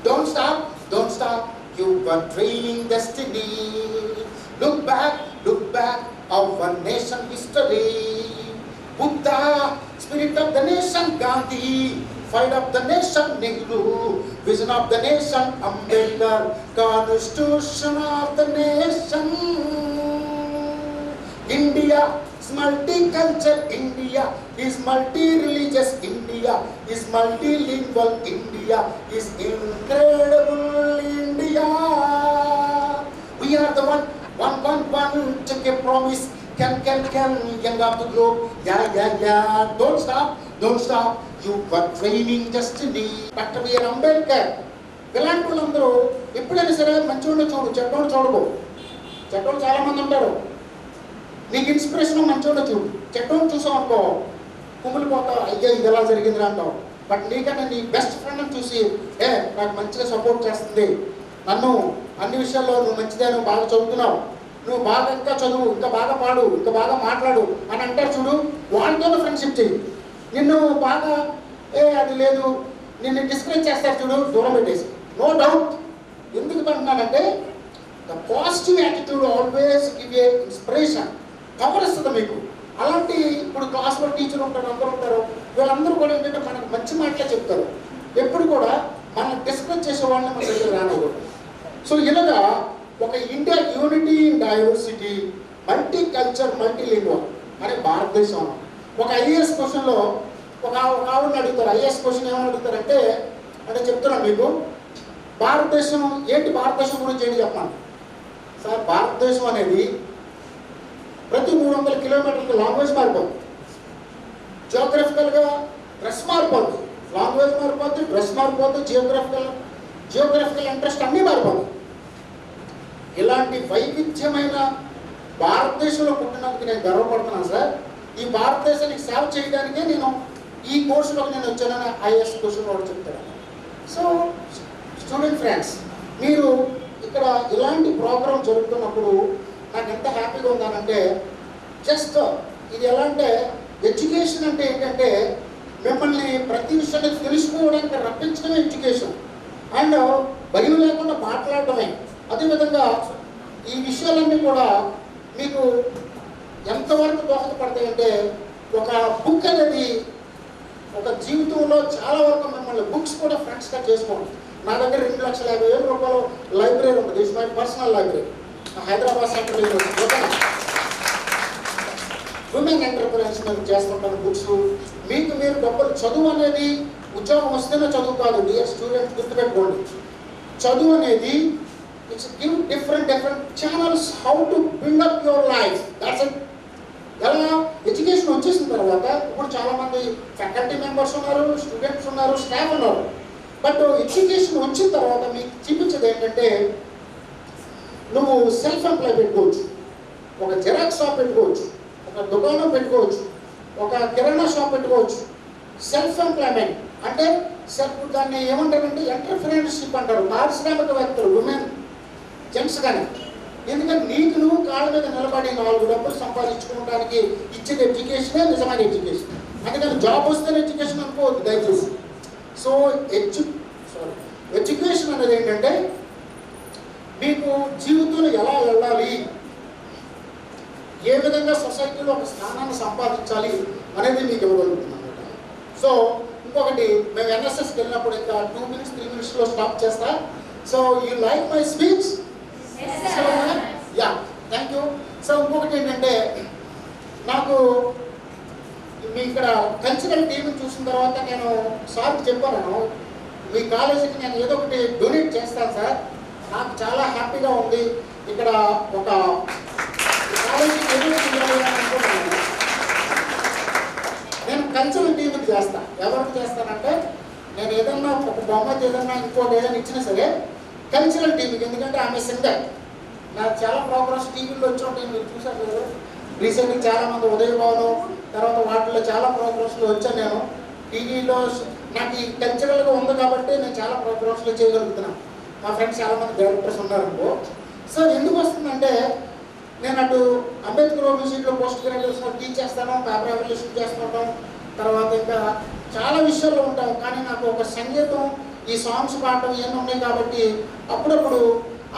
Don't stop, you were dreaming destiny. Look back, our nation history. Buddha, spirit of the nation, Gandhi, fight of the nation, Nehru, vision of the nation, Ambedkar, constitution of the nation. India is multicultural, India is multi-religious, India is multilingual, India is incredible, India. We are the one, take a promise, can, young of the globe, yeah. Don't stop, you were dreaming destiny. Dr. B.R. Ambedkar, ఇలాంటి వాళ్ళందరూ ఎప్పుడైనా సరే మంచోళ్ళు చూడు, చెడ్డోళ్ళు చూడకు. చెడ్డోళ్ళు చాలా మంది ఉంటారు. నీకు ఇన్స్పిరేషన్ మంచోళ్ళు చూడు. చెడ్డోళ్ళు చూసావు అనుకో కుమిలిపోతావు, అయ్యా ఇది ఎలా జరిగింది అంటావు. బట్ నీకన్నా నీ బెస్ట్ ఫ్రెండ్ని చూసి నాకు మంచిగా సపోర్ట్ చేస్తుంది, నన్ను అన్ని విషయాల్లో నువ్వు మంచిదే, నువ్వు బాగా చదువుతున్నావు, నువ్వు బాగా ఇంకా చదువు, ఇంకా బాగా పాడు, ఇంకా బాగా మాట్లాడు అని అంటారు చూడు. వాళ్ళతోనే ఫ్రెండ్షిప్ చేయి. నిన్ను బాగా అది లేదు నిన్ను డిస్కరేజ్ చేస్తారు చూడు, దూరం పెట్టేసి. No doubt. ఎందుకు అంటున్నానంటే the positive attitude always give a inspiration, power ఇస్తుంది మీకు. అలాంటి ఇప్పుడు క్లాస్లో టీచర్ ఉంటారు, అందరూ ఉంటారు, వీళ్ళందరూ కూడా ఏంటంటే మనకు మంచి మాటలే చెప్తారు. ఎప్పుడు కూడా మనం డిస్కస్ చేసే వాళ్ళని మన దగ్గర రానివ్వరు. సో ఇలాగా ఒక India unity in diversity, multi culture, multi lingual అనే భారతదేశం. ఒక ఐఏఎస్ క్వశ్చన్లో ఒక ఆవిడని అడుగుతారు. ఐఏఎస్ క్వశ్చన్ ఏమని అడుగుతారంటే, అంటే చెప్తున్నాను మీకు, భారతదేశం ఏంటి, భారతదేశం గురించి ఏంటి చెప్పాను సార్. భారతదేశం అనేది ప్రతి 300 కిలోమీటర్లకి లాంగ్వేజ్ మారిపోతుంది, జియోగ్రఫికల్గా డ్రెస్ మారిపోతుంది, లాంగ్వేజ్ మారిపోతుంది, డ్రెస్ మారిపోతుంది, జియోగ్రఫికల్ ఇంట్రెస్ట్ అన్నీ మారిపోతుంది. ఇలాంటి వైవిధ్యమైన భారతదేశంలో పుట్టినందుకు నేను గర్వపడుతున్నాను సార్. ఈ భారతదేశానికి సేవ చేయడానికే నేను ఈ కోర్సులోకి నేను వచ్చానని ఐఏఎస్ క్వశ్చన్ కూడా చెప్తాను. సో స్టూడెంట్ ఫ్రెండ్స్, మీరు ఇక్కడ ఇలాంటి ప్రోగ్రామ్ జరుగుతున్నప్పుడు నాకు ఎంత హ్యాపీగా ఉందనంటే, జస్ట్ ఇది ఎలా అంటే, ఎడ్యుకేషన్ అంటే ఏంటంటే మిమ్మల్ని ప్రతి విషయాన్ని తెలుసుకోవడానికి రప్పించడమే ఎడ్యుకేషన్, అండ్ భయం లేకుండా మాట్లాడటమే. అదేవిధంగా ఈ విషయాలన్నీ కూడా మీకు ఎంతవరకు దోహదపడతాయంటే, ఒక బుక్ అనేది ఒక జీవితంలో చాలా వరకు మిమ్మల్ని బుక్స్ కూడా ఫ్రెండ్స్గా చేసుకోండి. నా దగ్గర 2,50,000 రూపాయలు లైబ్రరీ ఉంటుంది. It's my personal library. Hyderabad central university women entrepreneurs మేము చేస్తుంటాను బుక్స్. మీకు మీరు డబ్బులు, చదువు అనేది ఉద్యోగం వస్తేనే చదువు కాదు. డియర్ స్టూడెంట్స్ గుర్తుపెట్టుకోండి, చదువు అనేది it's give different channels how to build up your life. That's it. ఎలా ఎడ్యుకేషన్ వచ్చేసిన తర్వాత ఇప్పుడు చాలామంది ఫ్యాకల్టీ మెంబర్స్ ఉన్నారు, స్టూడెంట్స్ ఉన్నారు, స్టాఫ్ ఉన్నారు. బట్ ఎడ్యుకేషన్ వచ్చిన తర్వాత మీకు చూపించేది ఏంటంటే, నువ్వు సెల్ఫ్ ఎంప్లాయ్ పెట్టుకోవచ్చు, ఒక జిరాక్స్ షాప్ పెట్టుకోవచ్చు, ఒక దుకాణం పెట్టుకోవచ్చు, ఒక కిరాణా షాప్ పెట్టుకోవచ్చు. సెల్ఫ్ ఎంప్లాయ్మెంట్ అంటే దాన్ని ఏమంటారంటే ఎంటర్‌ప్రెన్యూర్‌షిప్ అంటారు. పారిశ్రామికవేత్తలు, ఉమెన్, జెంట్స్ కానీ. ఎందుకంటే నీకు నువ్వు కాళ్ళ మీద నిలబడి 4 డబ్బులు సంపాదించుకోవడానికి ఇచ్చేది ఎడ్యుకేషనే నిజమైన ఎడ్యుకేషన్. అందుకని జాబ్ వస్తేనే ఎడ్యుకేషన్ అనుకోవద్దు దయచేసి. సో ఎడ్యుకేషన్ అనేది ఏంటంటే మీకు జీవితంలో ఎలా వెళ్ళాలి, ఏ విధంగా సొసైటీలో ఒక స్థానాన్ని సంపాదించాలి అనేది మీకు ఇవ్వగలుగుతుంది అన్నమాట. సో ఇంకొకటి, మేము ఎన్ఎస్ఎస్కి వెళ్ళినప్పుడు ఇంకా 2 minutes 3 minutesలో స్టాప్ చేస్తా. So you like my speech? Yeah, thank you. So ఇంకొకటి ఏంటంటే, నాకు మీ ఇక్కడ కల్చరల్ టీమ్ని చూసిన తర్వాత నేను సార్కి చెప్పాను, మీ కాలేజీకి నేను ఏదో ఒకటి డొనేట్ చేస్తాను సార్, నాకు చాలా హ్యాపీగా ఉంది. ఇక్కడ ఒక కాలేజీకి ఏదో అనుకుంటున్నాను. నేను కల్చరల్ టీమ్కి చేస్తాను. ఎవరికి చేస్తానంటే, నేను ఏదన్నా ఒక బొమ్మ ఏదన్నా ఇంకోటి ఏదైనా ఇచ్చినా సరే కల్చరల్ టీమ్కి, ఎందుకంటే ఆమె సింగర్. నాకు చాలా ప్రోగ్రామ్స్ టీవీలో వచ్చి మీరు చూసారు కదా, రీసెంట్గా చాలామంది ఉదయభవనం తర్వాత వాటిలో చాలా ప్రోగ్రామ్స్లో వచ్చాను నేను. టీవీలో నాకు ఈ కల్చరల్గా ఉంది కాబట్టి నేను చాలా ప్రోగ్రామ్స్లో చేయగలుగుతున్నాను. మా ఫ్రెండ్స్ చాలామంది డైరెక్టర్స్ ఉన్నారనుకో. సో ఎందుకు వస్తుందంటే, నేను అటు అంబేద్కర్ యూనివర్సిటీలో పోస్ట్ గ్రాడ్యుయేషన్ టీచ్ చేస్తాను, పేపర్ ఎవల్యూషన్ చేస్తుంటాం, తర్వాత ఇంకా చాలా విషయాల్లో ఉంటాం. కానీ నాకు ఒక సంగీతం, ఈ సాంగ్స్ పాడటం ఇవన్నీ ఉన్నాయి కాబట్టి అప్పుడప్పుడు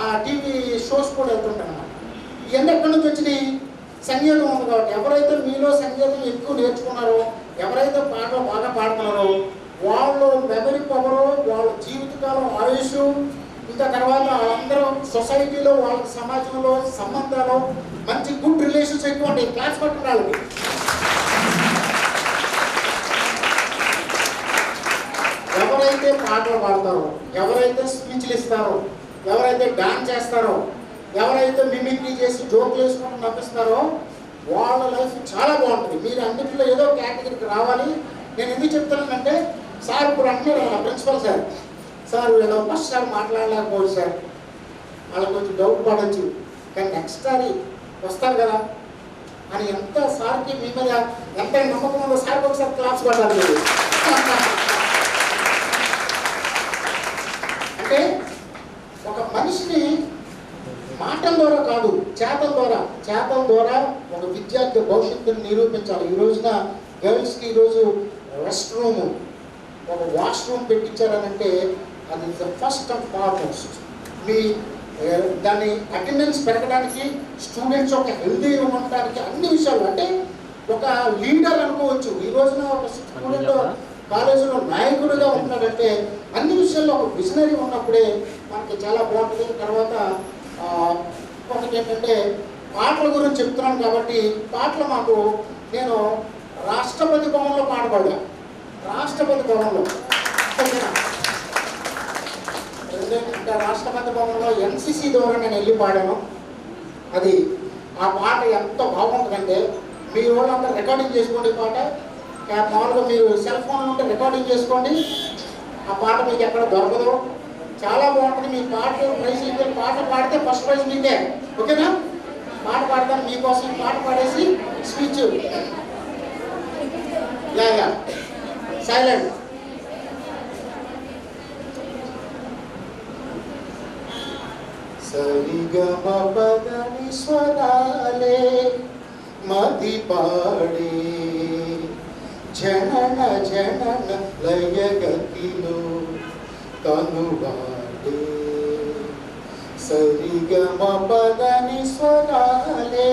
ఆ టీవీ షోస్ కూడా వెళ్తుంటాను అన్నమాట. ఇవన్నీ ఎక్కడి నుంచి వచ్చినాయి? సంగీతం ఉంది కాబట్టి. ఎవరైతే మీలో సంగీతం ఎక్కువ నేర్చుకున్నారో, ఎవరైతే పాటలు బాగా పాడుతున్నారో, వాళ్ళు మెమరీ పవరు, వాళ్ళ జీవితకాలం ఆయుష్, ఇంకా తర్వాత అందరూ సొసైటీలో, వాళ్ళ సమాజంలో సంబంధాలు, మంచి గుడ్ రిలేషన్స్ ఎక్కువ ఉంటాయి. క్లాస్ పట్టిన వాళ్ళకి ఎవరైతే పాటలు పాడతారో, ఎవరైతే స్పీచ్లు ఇస్తారో, ఎవరైతే డాన్స్ చేస్తారో, ఎవరైతే మిమిక్రీ చేసి జోకులు వేసుకుంటూ నవ్విస్తారో, వాళ్ళ లైఫ్ చాలా బాగుంటుంది. మీరు అన్నింటిలో ఏదో కేటగిరీకి రావాలి. నేను ఎందుకు చెప్తున్నానంటే, సార్ ఇప్పుడు అంటున్నారు నా ప్రిన్సిపల్ సార్ వీళ్ళు ఫస్ట్ సార్ మాట్లాడలేకపోవచ్చు సార్, వాళ్ళకి కొంచెం డౌట్ పడవచ్చు, కానీ నెక్స్ట్ సారి వస్తారు కదా అని ఎంత సార్కి మీ మీద ఎంత నమ్మకం ఉందో సార్కి ఒకసారి క్లాస్ పడాలి. అంటే ఒక మనిషిని మాటల ద్వారా కాదు, చేతల ద్వారా ఒక విద్యార్థి భవిష్యత్తుని నిరూపించాలి. ఈ రోజున గర్ల్స్కి ఈరోజు రెస్ట్ రూము, ఒక వాష్రూమ్ పెట్టించారనంటే అది ద ఫస్ట్ అండ్ ఫార్మోస్ట్. మీ దాన్ని అటెండెన్స్ పెరగడానికి, స్టూడెంట్స్ ఒక హెల్దీ ఉండడానికి, అన్ని విషయాలు అంటే ఒక లీడర్ అనుకోవచ్చు. ఈ రోజున ఒక స్టూడెంట్ కాలేజీలో నాయకుడిగా ఉంటున్నాడంటే అన్ని విషయాల్లో ఒక విజనరీ ఉన్నప్పుడే మనకి చాలా బాగుంటుంది. తర్వాత ఒకటి ఏంటంటే పాటల గురించి చెప్తున్నాను కాబట్టి పాటలు మాకు నేను రాష్ట్రపతి భవన్లో పాట పాడా. రాష్ట్రపతి భవన్లో ఇంకా రాష్ట్రపతి భవన్లో ఎన్సిసి ద్వారా నేను వెళ్ళి పాడాను. అది ఆ పాట ఎంత బాగుంటుందంటే మీ వాళ్ళంతా రికార్డింగ్ చేసుకోండి. ఈ పాట మామూలుగా మీరు సెల్ ఫోన్ ఉంటే రికార్డింగ్ చేసుకోండి. ఆ పాట మీకు ఎక్కడ దొరకదు, చాలా బాగుంటుంది. మీ పాట ప్రైజ్ పాట పాడితే ఫస్ట్ ప్రైజ్ మీకే, ఓకేనా? పాట పాడతాను మీకోసం. పాట పాడేసి స్పీచ్ యా సైలెంట్. సరిగమపదని స్వరాలే మది పాడే జనన జనన లయగతిలో కనువాడే. సరిగమపదని స్వరాలే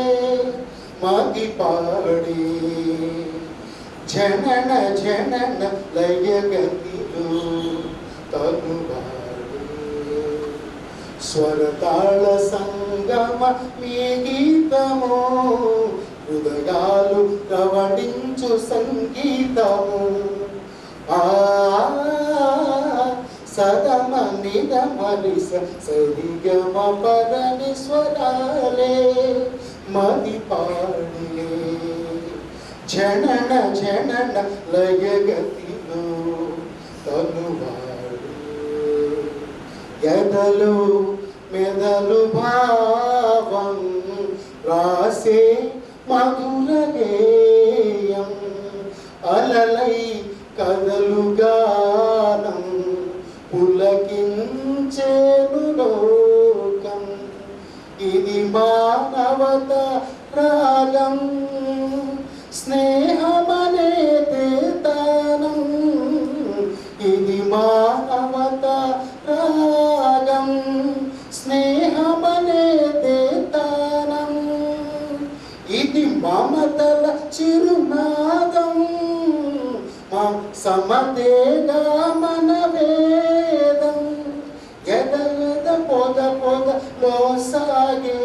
మది పాడే జనన జనన లయగతిలో తనువాడే. స్వరతాళ సంగమ మీ గీతము హృదయాలు ప్రవడించు సంగీతము. సదమ నిదమరి సరిగమ పదని స్వరాలే మది పాడే జనన జనన లయగతిలో తనువాడే. ఎదలు మెదలు భావం రాసే మధుర గేయం అలలై కదలు గానం పులకించేను లోకం. ఇది మానవత రాగం స్నేహమనే దేతానం. ఇది మానవత రాగం స్నేహమనే దేతానం. ఇది మమతల చిరునాదం సమతేగా మన వేదం. ఎద ఎద పొద పొదలో సాగే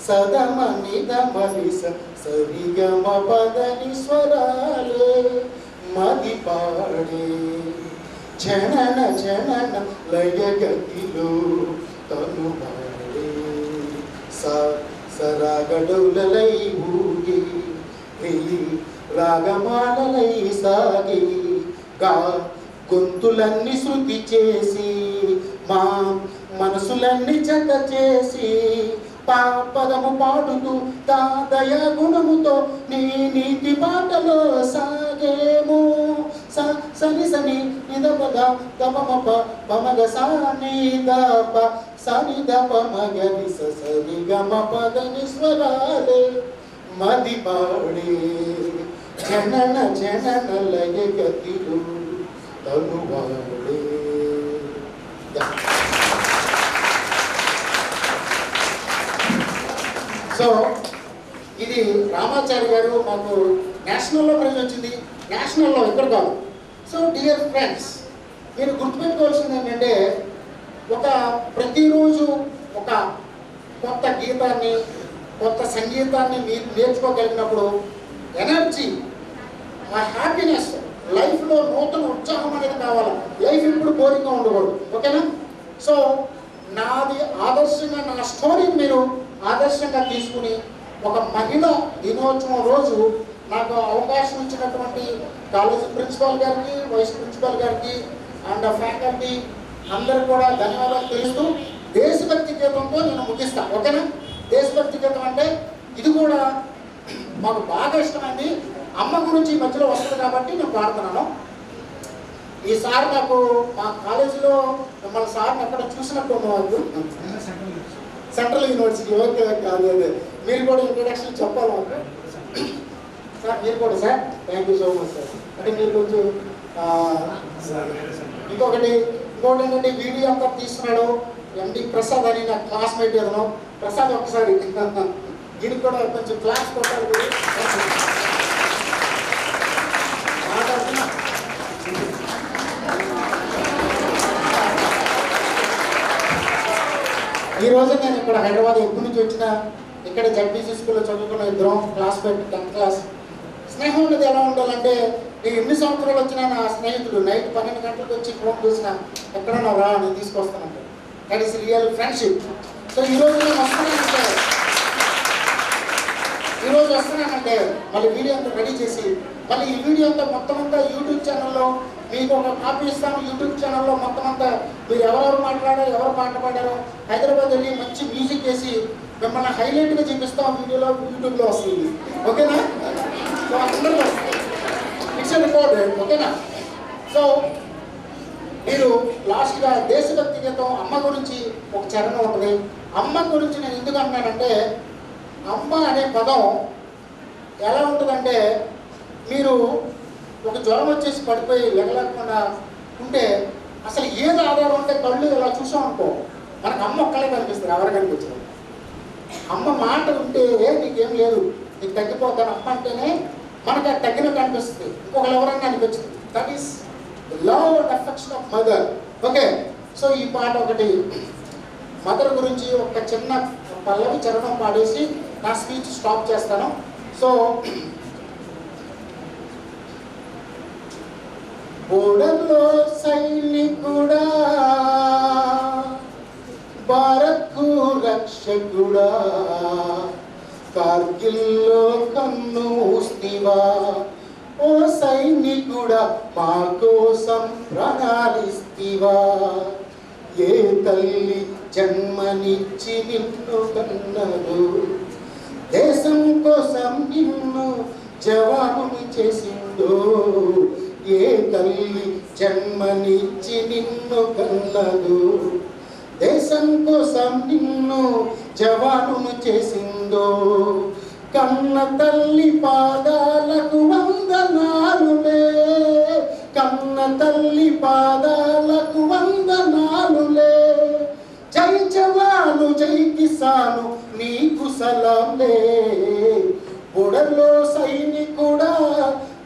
సదమ నిదమని సరిగమ పదని స్వరాలే మది పాడే జనన జనన లయగతిలో తనువాడే. సరాగడులై ఊగి రాగమాలలై సాగి గొంతులన్నీ శృతి చేసి మా మనసులన్నీ జత చేసి పదము పాడుతూ దయ గుణముతో నీ నీతి బాటలో సాగేము. సని సని నిదపద గమమప పమగ సాని దప సని దప మగని సరి గమ పదని స్వరాలే మది పాడే జనన జనన లయగతిలో తనువాడే. సో ఇది రామాచారి గారు మాకు నేషనల్లో ప్రైజ్ వచ్చింది. నేషనల్లో ఇక్కడ కాదు. సో డియర్ ఫ్రెండ్స్, మీరు గుర్తుపెట్టుకోవాల్సింది ఏంటంటే ప్రతిరోజు ఒక కొత్త గీతాన్ని, కొత్త సంగీతాన్ని మీరు నేర్చుకోగలిగినప్పుడు ఎనర్జీ, ఆ హ్యాపీనెస్, లైఫ్లో నూతన ఉత్సాహం అనేది కావాలి. లైఫ్ ఇప్పుడు బోరింగ్గా ఉండకూడదు, ఓకేనా? సో నాది ఆదర్శంగా, నా స్టోరీని మీరు ఆదర్శంగా తీసుకుని ఒక మహిళా దినోత్సవం రోజు నాకు అవకాశం ఇచ్చినటువంటి కాలేజీ ప్రిన్సిపాల్ గారికి, వైస్ ప్రిన్సిపాల్ గారికి అండ్ ఫ్యాకల్టీ అందరికి కూడా ధన్యవాదాలు తెలుస్తూ దేశభక్తి గీతంతో నేను ముగిస్తాను, ఓకేనా? దేశభక్తి గీతం అంటే ఇది కూడా మాకు బాగా ఇష్టమైంది. అమ్మ గురించి ఈ మధ్యలో వస్తుంది కాబట్టి నేను పాడుతున్నాను. ఈసారి నాకు మా కాలేజీలో మిమ్మల్ని సార్ని ఎక్కడ చూసినట్టు ఉన్నవాళ్ళు, సెంట్రల్ యూనివర్సిటీ, ఓకే కాదు, అదే మీరు కూడా ఇంట్రడక్షన్ చెప్పాలి మాకు. సార్ మీరు కూడా sir thank you so much sir. అంటే మీరు కొంచెం ఇంకొకటి ఏంటంటే వీడియో అంతా తీస్తున్నాడు ఎండి ప్రసాద్ అని నా క్లాస్మేట్ ఏదనో. ప్రసాద్ ఒకసారి దీనికి కూడా కొంచెం క్లాస్ కొట్టాలి. మాట్లాడుతున్నా ఈరోజు నేను ఇక్కడ హైదరాబాద్ ఎప్పటి నుంచి వచ్చినా ఇక్కడ జడ్బీసీ స్కూల్లో చదువుకున్న ఇద్దరం క్లాస్మేట్ 10th క్లాస్. స్నేహం అనేది ఎలా ఉండాలంటే నేను ఎన్ని సంవత్సరాలు వచ్చినా నా స్నేహితుడు నైట్ 12 గంటలకు వచ్చి ఫోన్ చూసినా ఎక్కడన్నా రా నేను తీసుకొస్తానంటే that is real friendship. So ఈరోజు నేను వస్తున్నానంటే మళ్ళీ వీడియో అంతా రెడీ చేసి మళ్ళీ ఈ వీడియో అంతా మొత్తం అంతా యూట్యూబ్ ఛానల్లో మీకు ఒక కాపీ ఇస్తాను. యూట్యూబ్ ఛానల్లో మొత్తం అంతా మీరు ఎవరెవరు మాట్లాడారో ఎవరు పాట పాడారో హైదరాబాద్ వెళ్ళి మంచి మ్యూజిక్ వేసి మిమ్మల్ని హైలైట్గా చూపిస్తాం. వీడియోలో యూట్యూబ్లో వస్తుంది. ఓకేనా? సో అందరూ ఇట్స్ రికార్డెడ్. ఓకేనా? సో మీరు లాస్ట్గా దేశభక్తి గీతం అమ్మ గురించి ఒక చరణం ఉంటుంది. అమ్మ గురించి నేను ఎందుకు అంటున్నానంటే అమ్మ అనే పదం ఎలా ఉంటుందంటే మీరు ఒక జ్వరం వచ్చేసి పడిపోయి లెగలేకుండా ఉంటే అసలు ఏది ఆధారం అంటే కళ్ళు ఇలా చూసాం అనుకో మనకు అమ్మ ఒక్కలే కనిపిస్తారు. ఎవరు కనిపించరు. అమ్మ మాట ఉంటే నీకేం లేదు నీకు తగ్గిపోతాను అమ్మ అంటేనే మనకు అది తగ్గినట్టు అనిపిస్తుంది. ఇంకొకరు ఎవరన్నా అనిపించదు. That is love and affection of mother. Okay. So ఈ పాట ఒకటి మదర్ గురించి ఒక చిన్న పల్లవి చరణం పాడేసి నా స్పీచ్ స్టాప్ చేస్తాను. సో బోర్డర్లో సైనికుడా భారత్కు రక్షకుడా కార్గిల్లో కన్ను మూస్తివా ఓ సైనికుడా మా కోసం ప్రణాళిస్తివా ఏ తల్లి జన్మనిచ్చి నిన్ను కన్నదు దేశం కోసం నిన్ను జవానుని చేసిందో ఏ తల్లి జన్మనిచ్చి నిన్ను కన్నదు దేశం కోసం నిన్ను జవానును చేసిందో కన్న తల్లి పాదాలకు వందనాలులే కన్న తల్లి పాదాలకు వందనాలులే జై జవాను జై కిసాను నీకు సలాంలే బోర్డర్లో సైనికుడా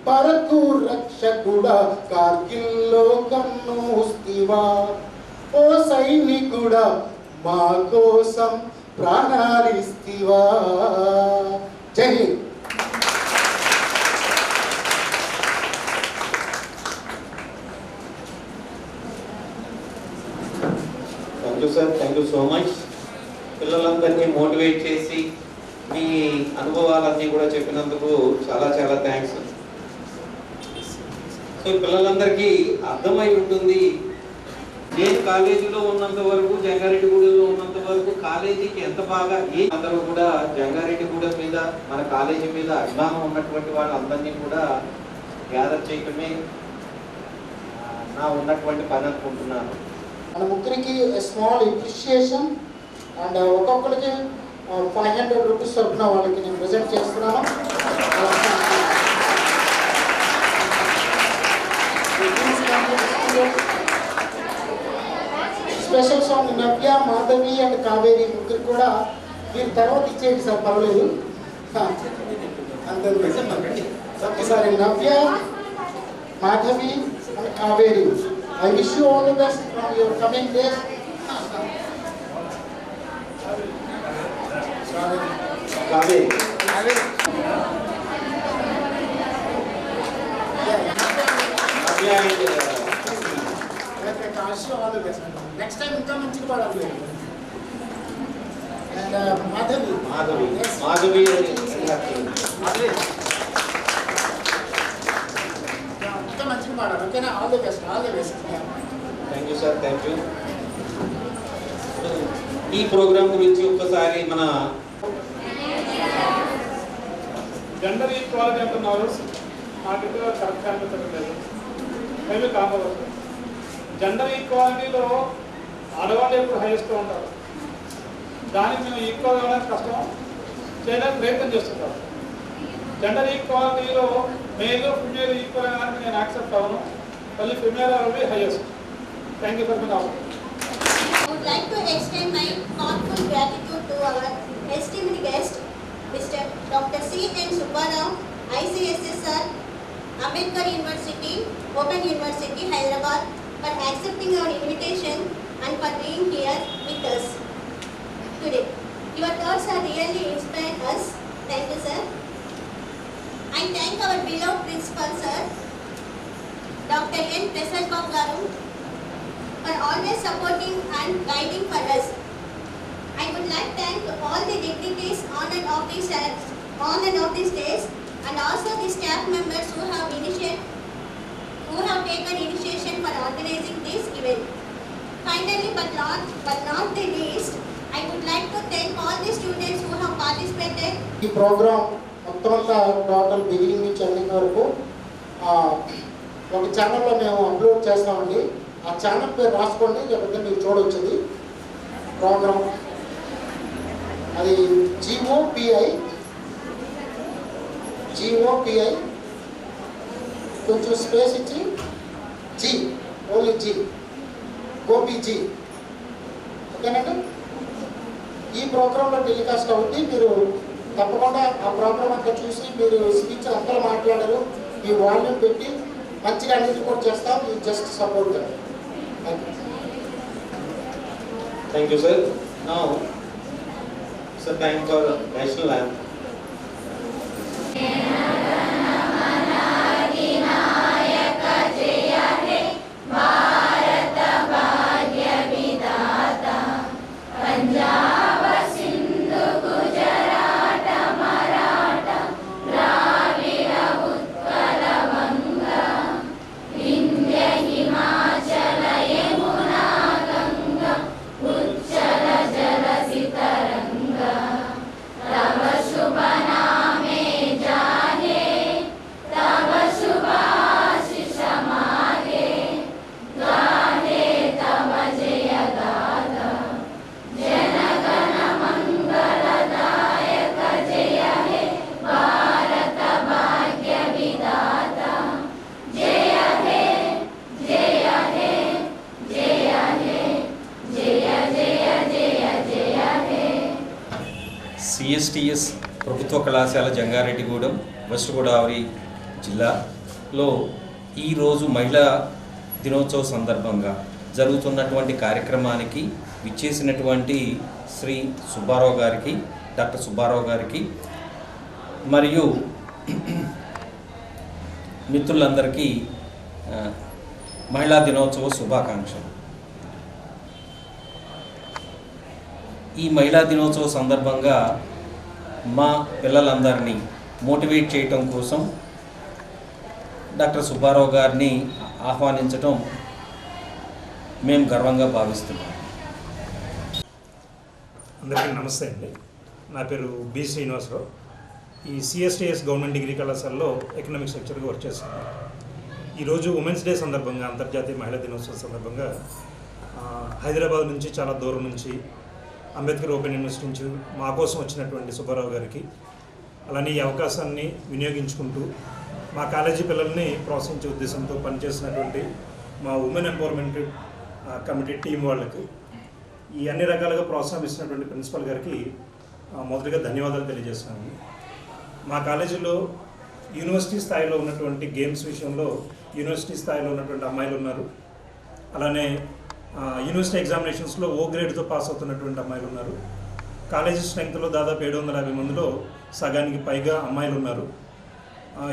భారత్కు రక్షకుడా కార్గిల్లో కన్ను మూస్తివా ఓ సైనికుడా మా కోసం ప్రాణాలిస్తివా. జై Hind. Thank you sir. Thank you so much. పిల్లలందరినీ మోటివేట్ చేసి మీ అనుభవాలన్నీ కూడా చెప్పినందుకు చాలా చాలా థ్యాంక్స్. సో పిల్లలందరికీ అర్థమై ఉంటుంది. నేను కాలేజీలో ఉన్నంత వరకు జంగారెడ్డిగూడెంలో ఉన్నంత వరకు కాలేజీకి ఎంత బాగా అందరూ కూడా జంగారెడ్డిగూడెం మీద మన కాలేజీ మీద అభిమానం ఉన్నటువంటి వాళ్ళందరినీ కూడా గ్యాదర్ చేయటమే నా ఉన్నటువంటి పని అనుకుంటున్నాను. మన ముగ్గురికి స్మాల్ అప్రిషియేషన్ అండ్ ఒక్కొక్కరికి 500 రూపీస్ చొప్పున వాళ్ళకి నేను ప్రెజెంట్ చేస్తున్నాను. Special song Navya Madhavi and Kaveri ముగ్గురు కూడా మీరు తర్వాత ఇచ్చేయండి సార్ పర్వాలేదు. అంతే ఒకసారి Navya Madhavi and Kaveri I wish you all the best from your coming days. Kaveri next time ఇంకా మంచిగా పాడాలి. అండ్ మాధవి మాధవి మాధవి ఇంకా మంచిగా పాడాలి. ఓకేనా? All the best. All the best. Thank you sir. Thank you. ఈ ప్రోగ్రామ్ గురించి ఒక్కసారి మన జెండర్ ఈక్వాలిటీ అంటున్నారు. నాకు ఇక్కడ కరెక్ట్ అనిపించలేదు. మేబీ కాకపోవచ్చు. జెండర్ ఈక్వాలిటీలో ఆడవాళ్ళు ఎప్పుడు హైయెస్ట్గా ఉంటారు. దానికి మేము ఈక్వల్ అవ్వడానికి కష్టం చేయడానికి ప్రయత్నం చేస్తుంటాం. జెండర్ ఈక్వాలిటీలో మేల్ ఫిమేల్ ఈక్వల్ అని నేను యాక్సెప్ట్ అవ్వను. మళ్ళీ female are be highest. Thank you for మీ all. I would like to extend my heartfelt gratitude to our esteemed guest, Mr. Dr. C.N. Subbarao, ICSSR, Ambedkar University, Open University, Hyderabad, for accepting our invitation and for being here with us today. Your thoughts are really inspired us. Thank you, sir. I thank our beloved principal, sir, Dr. N. Prasad Babu Garu, for always supporting and guiding for us. I would like to thank all the dignitaries on and off the stage, and also the staff members who have taken initiation for organizing this event. Finally, but not the least, I would like to thank all the students who have participated. ఈ programme మొత్తం అంతా total beginning నుంచి ending వరకు ఒక ఛానల్లో మేము upload చేస్తామండి. ఆ ఛానల్ పేరు రాసుకోండి, లేకపోతే మీరు చూడవచ్చుది ప్రోగ్రామ్. అది GOPI కొంచెం స్పేస్ ఇచ్చి ఓన్లీ GOPG. ఓకేనండి. ఈ ప్రోగ్రాంలో టెలికాస్ట్ అవుతుంది. మీరు తప్పకుండా ఆ ప్రోగ్రామ్ అంతా చూసి మీరు స్పీచ్ అంతా మాట్లాడారు, మీ వాల్యూమ్ పెట్టి మంచిగా అన్నిటి కూడా చేస్తాం. You just support that. Thank you, sir. Now, it's a time for national anthem. CSTS ప్రభుత్వ కళాశాల జంగారెడ్డిగూడెం, వెస్ట్ గోదావరి జిల్లాలో ఈరోజు మహిళా దినోత్సవ సందర్భంగా జరుగుతున్నటువంటి కార్యక్రమానికి విచ్చేసినటువంటి శ్రీ సుబ్బారావు గారికి, డాక్టర్ సుబ్బారావు గారికి మరియు మిత్రులందరికీ మహిళా దినోత్సవ శుభాకాంక్షలు. ఈ మహిళా దినోత్సవ సందర్భంగా మా పిల్లలందరినీ మోటివేట్ చేయటం కోసం డాక్టర్ సుబ్బారావు గారిని ఆహ్వానించటం మేము గర్వంగా భావిస్తున్నాం. అందరికీ నమస్తే అండి. నా పేరు బి శ్రీనివాసరావు. ఈ CSTS గవర్నమెంట్ డిగ్రీ కళాశాలలో ఎకనామిక్స్ లెక్చర్గా వర్క్ చేస్తున్నాను. ఈరోజు ఉమెన్స్ డే సందర్భంగా, అంతర్జాతీయ మహిళా దినోత్సవం సందర్భంగా హైదరాబాద్ నుంచి చాలా దూరం నుంచి అంబేద్కర్ ఓపెన్ యూనివర్సిటీ నుంచి మా కోసం వచ్చినటువంటి సుబ్బారావు గారికి, అలానే ఈ అవకాశాన్ని వినియోగించుకుంటూ మా కాలేజీ పిల్లల్ని ప్రోత్సహించే ఉద్దేశంతో పనిచేసినటువంటి మా ఉమెన్ ఎంపవర్మెంట్ కమిటీ టీం వాళ్ళకి, ఈ అన్ని రకాలుగా ప్రోత్సాహిస్తున్నటువంటి ప్రిన్సిపల్ గారికి మొదటిగా ధన్యవాదాలు తెలియజేస్తున్నాను. మా కాలేజీలో యూనివర్సిటీ స్థాయిలో ఉన్నటువంటి గేమ్స్ విషయంలో యూనివర్సిటీ స్థాయిలో ఉన్నటువంటి అమ్మాయిలు ఉన్నారు. అలానే యూనివర్సిటీ ఎగ్జామినేషన్స్లో O గ్రేడ్తో పాస్ అవుతున్నటువంటి అమ్మాయిలు ఉన్నారు. కాలేజీ స్ట్రెంగ్త్లో దాదాపు 750 మందిలో సగానికి పైగా అమ్మాయిలు ఉన్నారు.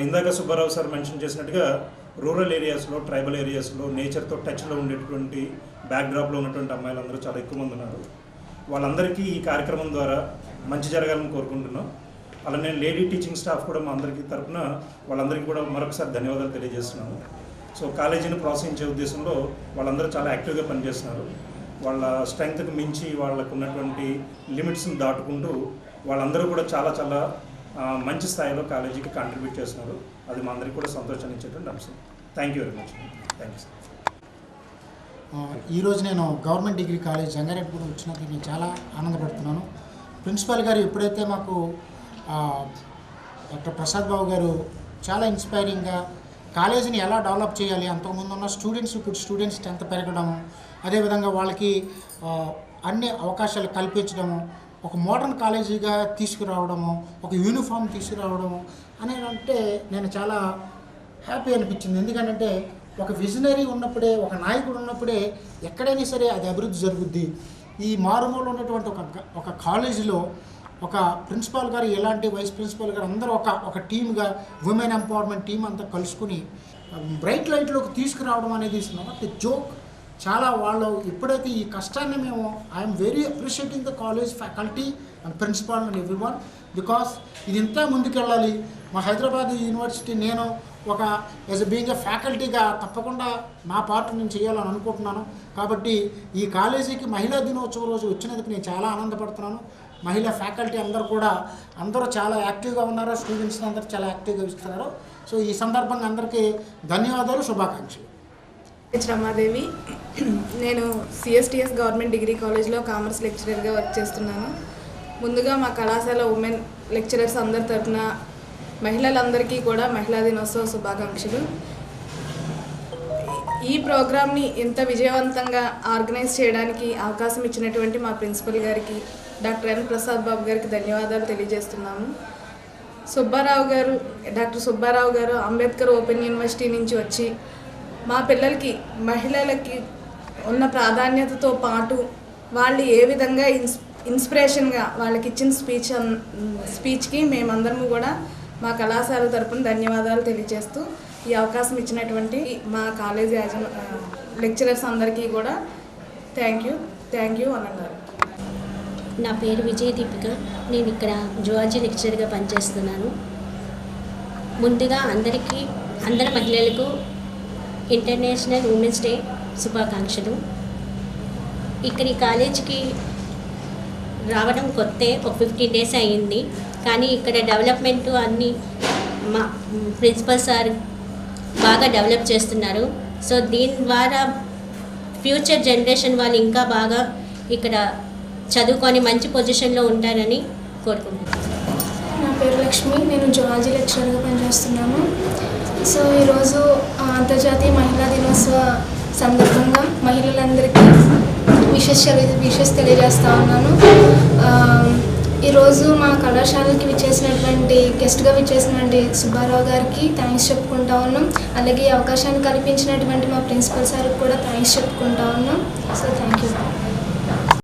ఇందాక సుబ్బారావు సార్ మెన్షన్ చేసినట్టుగా రూరల్ ఏరియాస్లో, ట్రైబల్ ఏరియాస్లో నేచర్తో టచ్లో ఉండేటువంటి బ్యాక్డ్రాప్లో ఉన్నటువంటి అమ్మాయిలు అందరూ చాలా ఎక్కువ మంది ఉన్నారు. వాళ్ళందరికీ ఈ కార్యక్రమం ద్వారా మంచి జరగాలని కోరుకుంటున్నాం. అలానే లేడీ టీచింగ్ స్టాఫ్ కూడా మా అందరికీ తరఫున వాళ్ళందరికీ కూడా మరొకసారి ధన్యవాదాలు తెలియజేస్తున్నాము. సో కాలేజీని ప్రోత్సహించే ఉద్దేశంలో వాళ్ళందరూ చాలా యాక్టివ్గా పనిచేస్తున్నారు. వాళ్ళ స్ట్రెంగ్త్కి మించి వాళ్ళకు ఉన్నటువంటి లిమిట్స్ని దాటుకుంటూ వాళ్ళందరూ కూడా చాలా చాలా మంచి స్థాయిలో కాలేజీకి కాంట్రిబ్యూట్ చేస్తున్నారు. అది మా అందరికీ కూడా సంతోషాన్ని ఇచ్చేటువంటి అంశం. Thank you very much. Thank you sir. ఈరోజు నేను గవర్నమెంట్ డిగ్రీ కాలేజ్ జంగారెడ్డిగూడెం వచ్చినందుకు నేను చాలా ఆనందపడుతున్నాను. ప్రిన్సిపాల్ గారు ఎప్పుడైతే మాకు డాక్టర్ ప్రసాద్ బాబు గారు చాలా ఇన్స్పైరింగ్గా కాలేజీని ఎలా డెవలప్ చేయాలి, అంతకుముందు ఉన్న స్టూడెంట్స్ ఇప్పుడు స్టూడెంట్స్ స్ట్రెంత్ పెరగడము, అదేవిధంగా వాళ్ళకి అన్ని అవకాశాలు కల్పించడము, ఒక మోడర్న్ కాలేజీగా తీసుకురావడము, ఒక యూనిఫామ్ తీసుకురావడము అనేది అంటే నేను చాలా హ్యాపీ అనిపించింది. ఎందుకంటే ఒక విజనరీ ఉన్నప్పుడే, ఒక నాయకుడు ఉన్నప్పుడే ఎక్కడైనా సరే అది అభివృద్ధి జరుగుద్ది. ఈ మారుమూలలో ఉన్నటువంటి ఒక కాలేజీలో ఒక ప్రిన్సిపాల్ గారు, ఎలాంటి వైస్ ప్రిన్సిపాల్ గారు అందరూ ఒక టీమ్గా ఉమెన్ ఎంపవర్మెంట్ టీం అంతా కలుసుకుని బ్రైట్ లైట్లోకి తీసుకురావడం అనేది ఇస్ నాట్ ఎ జోక్. చాలా వాళ్ళు ఎప్పుడైతే ఈ కష్టాన్ని మేము I'm very appreciating the college faculty and principal and everyone, because ఇది ఇంత ముందుకెళ్ళాలి. మా హైదరాబాద్ యూనివర్సిటీ నేను ఒక యాజ్ బీయింగ్ ఎ ఫ్యాకల్టీగా తప్పకుండా నా పార్ట్ నేను చేయాలని అనుకుంటున్నాను. కాబట్టి ఈ కాలేజీకి మహిళా దినోత్సవం రోజు వచ్చినందుకు నేను చాలా ఆనందపడుతున్నాను. మహిళా ఫ్యాకల్టీ అందరూ చాలా యాక్టివ్గా ఉన్నారు, స్టూడెంట్స్ అందరూ చాలా యాక్టివ్గా ఇస్తున్నారు. సో ఈ సందర్భంగా అందరికీ ధన్యవాదాలు, శుభాకాంక్షలు. రమాదేవి, నేను సిఎస్టిఎస్ గవర్నమెంట్ డిగ్రీ కాలేజ్లో కామర్స్ లెక్చరర్గా వర్క్ చేస్తున్నాను. ముందుగా మా కళాశాల ఉమెన్ లెక్చరర్స్ అందరి తరఫున మహిళలందరికీ కూడా మహిళా దినోత్సవ శుభాకాంక్షలు. ఈ ప్రోగ్రామ్ని ఇంత విజయవంతంగా ఆర్గనైజ్ చేయడానికి అవకాశం ఇచ్చినటువంటి మా ప్రిన్సిపల్ గారికి, డాక్టర్ ఎన్ ప్రసాద్ బాబు గారికి ధన్యవాదాలు తెలియజేస్తున్నాము. డాక్టర్ సుబ్బారావు గారు అంబేద్కర్ ఓపెన్ యూనివర్సిటీ నుంచి వచ్చి మా పిల్లలకి, మహిళలకి ఉన్న ప్రాధాన్యతతో పాటు వాళ్ళు ఏ విధంగా ఇన్స్పిరేషన్గా వాళ్ళకి ఇచ్చిన స్పీచ్కి మేమందరము కూడా మా కళాశాల తరపున ధన్యవాదాలు తెలియజేస్తూ ఈ అవకాశం ఇచ్చినటువంటి మా కాలేజీ లెక్చరర్స్ అందరికీ కూడా థ్యాంక్ యూ అని అన్నారు. నా పేరు విజయ దీపిక, నేను ఇక్కడ జువాలజీ లెక్చరర్గా పనిచేస్తున్నాను. ముందుగా అందరి మహిళలకు ఇంటర్నేషనల్ ఉమెన్స్ డే శుభాకాంక్షలు. ఇక్కడ ఈ కాలేజీకి రావడం కొత్తే, ఒక 15 days అయ్యింది. కానీ ఇక్కడ డెవలప్మెంట్ అన్నీ మా ప్రిన్సిపల్ సార్ బాగా డెవలప్ చేస్తున్నారు. సో దీని ద్వారా ఫ్యూచర్ జనరేషన్ వాళ్ళు ఇంకా బాగా ఇక్కడ చదువుకొని మంచి పొజిషన్లో ఉంటారని కోరుకుంటున్నాను. నా పేరు లక్ష్మి, నేను జువాలజీ లెక్చరర్గా పనిచేస్తున్నాను. సో ఈరోజు అంతర్జాతీయ మహిళా దినోత్సవ సందర్భంగా మహిళలందరికీ విషెస్ తెలియజేస్తా ఉన్నాను. ఈరోజు మా కళాశాలకి గెస్ట్గా విచ్చేసినటువంటి సుబ్బారావు గారికి థ్యాంక్స్ చెప్పుకుంటా ఉన్నాం. అలాగే అవకాశాన్ని కల్పించినటువంటి మా ప్రిన్సిపల్ సార్కి కూడా థ్యాంక్స్ చెప్పుకుంటా ఉన్నాం. So thank you.